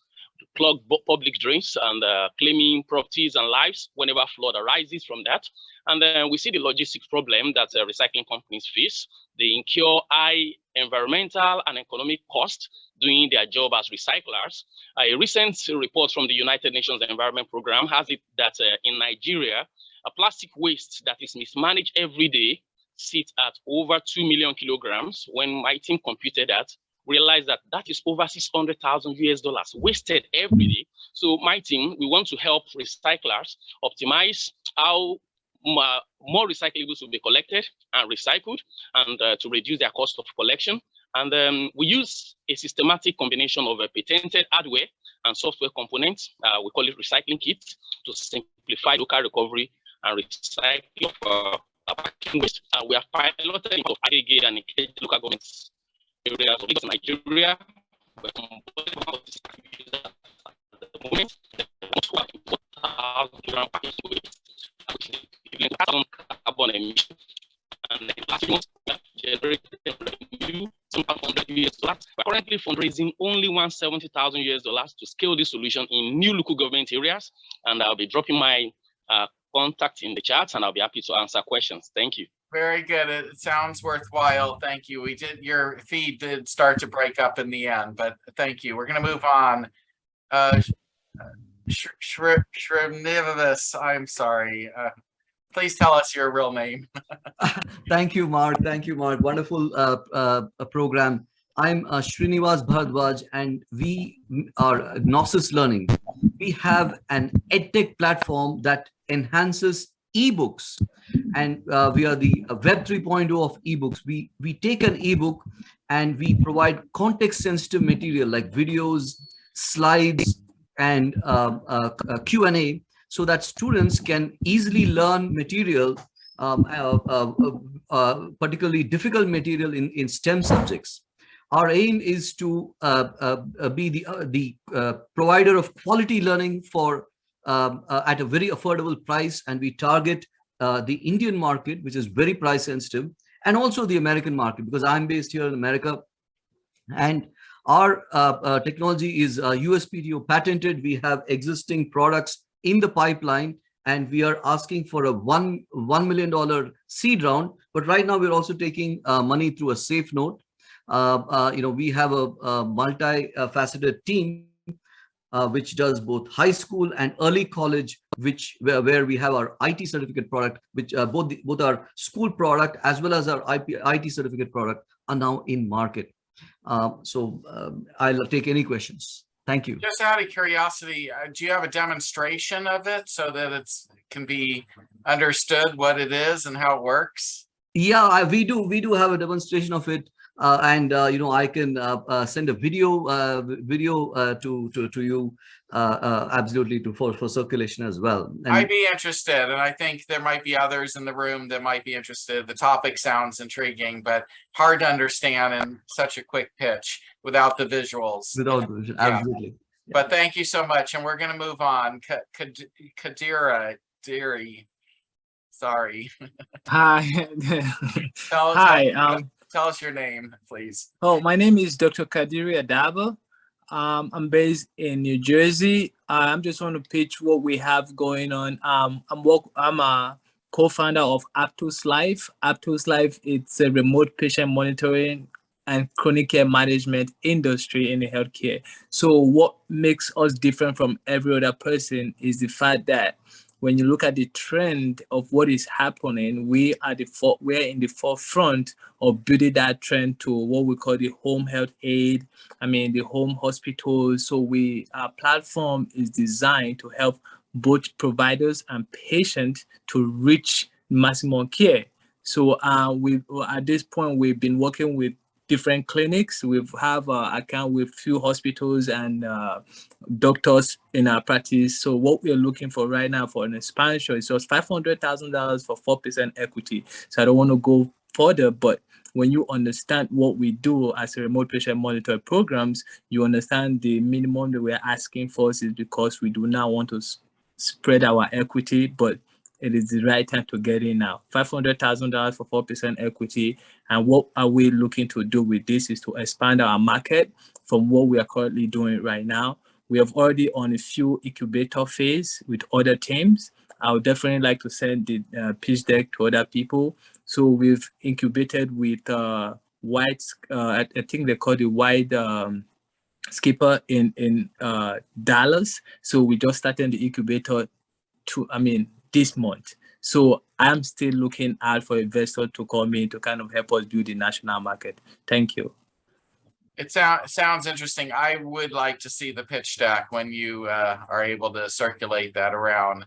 clog public drains and claiming properties and lives whenever flood arises from that. And then we see the logistics problem that recycling companies face. They incur high environmental and economic costs doing their job as recyclers. A recent report from the United Nations Environment Program has it that in Nigeria, a plastic waste that is mismanaged every day sits at over 2 million kilograms. When my team computed that, realized that that is over $600,000 wasted every day. So my team, we want to help recyclers optimize how more recyclables will be collected and recycled, and to reduce their cost of collection. And we use a systematic combination of patented hardware and software components. We call it recycling kits to simplify local recovery and recycling of packaging waste. We have piloted in aggregate and local governments areas of Lagos, Nigeria. We're at the moment. Carbon emission, and then last month generated revenue $500. We're currently fundraising only $170,000 to scale this solution in new local government areas, and I'll be dropping my contact in the chat, and I'll be happy to answer questions. Thank you. Very good. It sounds worthwhile. Thank you. Your feed did start to break up in the end, but thank you. We're going to move on. Shrinivasis, I'm sorry. Please tell us your real name. Thank you, Mark. Thank you, Mark. Wonderful program. I'm Srinivas Bhardwaj, and we are Gnosis Learning. We have an EdTech platform that enhances ebooks, and we are the Web 3.0 of ebooks. We take an ebook and we provide context-sensitive material like videos, slides, and Q&A, so that students can easily learn material, particularly difficult material in STEM subjects. Our aim is to be the provider of quality learning for at a very affordable price, and we target the Indian market, which is very price sensitive, and also the American market, because I'm based here in America, and our technology is USPTO patented. We have existing products in the pipeline, and we are asking for a $1 million seed round. But right now we're also taking money through a safe note. We have a multi-faceted team which does both high school and early college, where we have our IT certificate product, which both our school product as well as our IT certificate product are now in market. I'll take any questions. Thank you. Just out of curiosity, do you have a demonstration of it so that it can be understood what it is and how it works? Yeah, we do have a demonstration of it, and I can send a video to you absolutely for circulation as well. And I'd be interested, and I think there might be others in the room that might be interested. The topic sounds intriguing, but hard to understand in such a quick pitch without the visuals. Absolutely. Yeah. But thank you so much, and we're going to move on. Kadira, Deary. Sorry. Hi. Hi. Tell us your name, please. Oh, my name is Dr. Kadiri Adaba. I'm based in New Jersey. I'm just want to pitch what we have going on. I'm a co-founder of Aptus Life. Aptus Life, it's a remote patient monitoring and chronic care management industry in the healthcare. So what makes us different from every other person is the fact that when you look at the trend of what is happening, we're in the forefront of building that trend to what we call the home health aid. The home hospitals. So our platform is designed to help both providers and patients to reach maximum care. So at this point, we've been working with different clinics. We have an account with few hospitals and doctors in our practice. So what we're looking for right now for an expansion is just $500,000 for 4% equity. So I don't want to go further, but when you understand what we do as a remote patient monitor programs, you understand the minimum that we're asking for is because we do not want to spread our equity, but it is the right time to get in now. $500,000 for 4% equity. And what are we looking to do with this is to expand our market from what we are currently doing right now. We have already on a few incubator phase with other teams. I would definitely like to send the pitch deck to other people. So we've incubated with White, I think they call it White Skipper in Dallas. So we just started the incubator this month. So I'm still looking out for investors to come in to kind of help us build the national market. Thank you. It sounds interesting. I would like to see the pitch deck when you are able to circulate that around.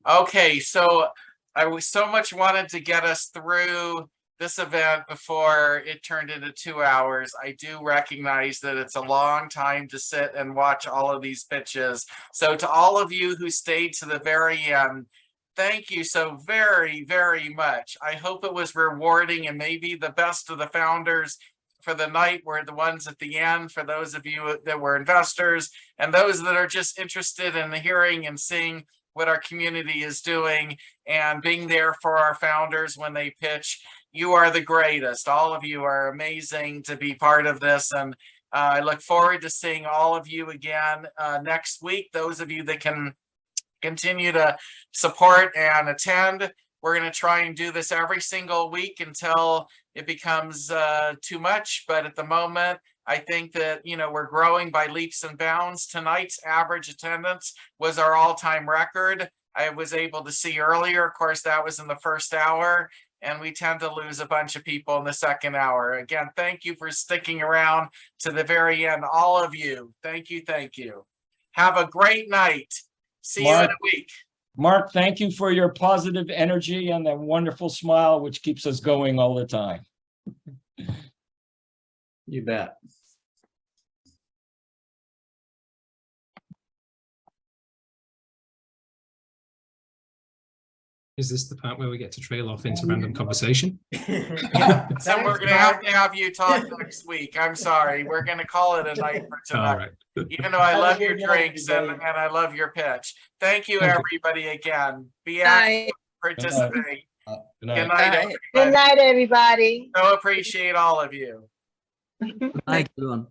Okay, so I so much wanted to get us through this event before it turned into 2 hours. I do recognize that it's a long time to sit and watch all of these pitches. So to all of you who stayed to the very end, thank you so very, very much. I hope it was rewarding, and maybe the best of the founders for the night were the ones at the end, for those of you that were investors and those that are just interested in hearing and seeing what our community is doing and being there for our founders when they pitch. You are the greatest. All of you are amazing to be part of this. And I look forward to seeing all of you again next week. Those of you that can continue to support and attend, we're going to try and do this every single week until it becomes too much. But at the moment, I think that, we're growing by leaps and bounds. Tonight's average attendance was our all-time record. I was able to see earlier, of course, that was in the first hour, and we tend to lose a bunch of people in the second hour. Again, thank you for sticking around to the very end, all of you. Thank you, thank you. Have a great night. See you in a week. Mark, thank you for your positive energy and that wonderful smile, which keeps us going all the time. You bet. Is this the part where we get to trail off into random conversation? Yeah, so we're going to have you talk next week. I'm sorry. We're going to call it a night for tonight. All right. Even though I love your drinks and I love your pitch. Thank you, everybody, again. Be active, participate. Good night, everybody. Good night, everybody. So appreciate all of you. Good night, everyone.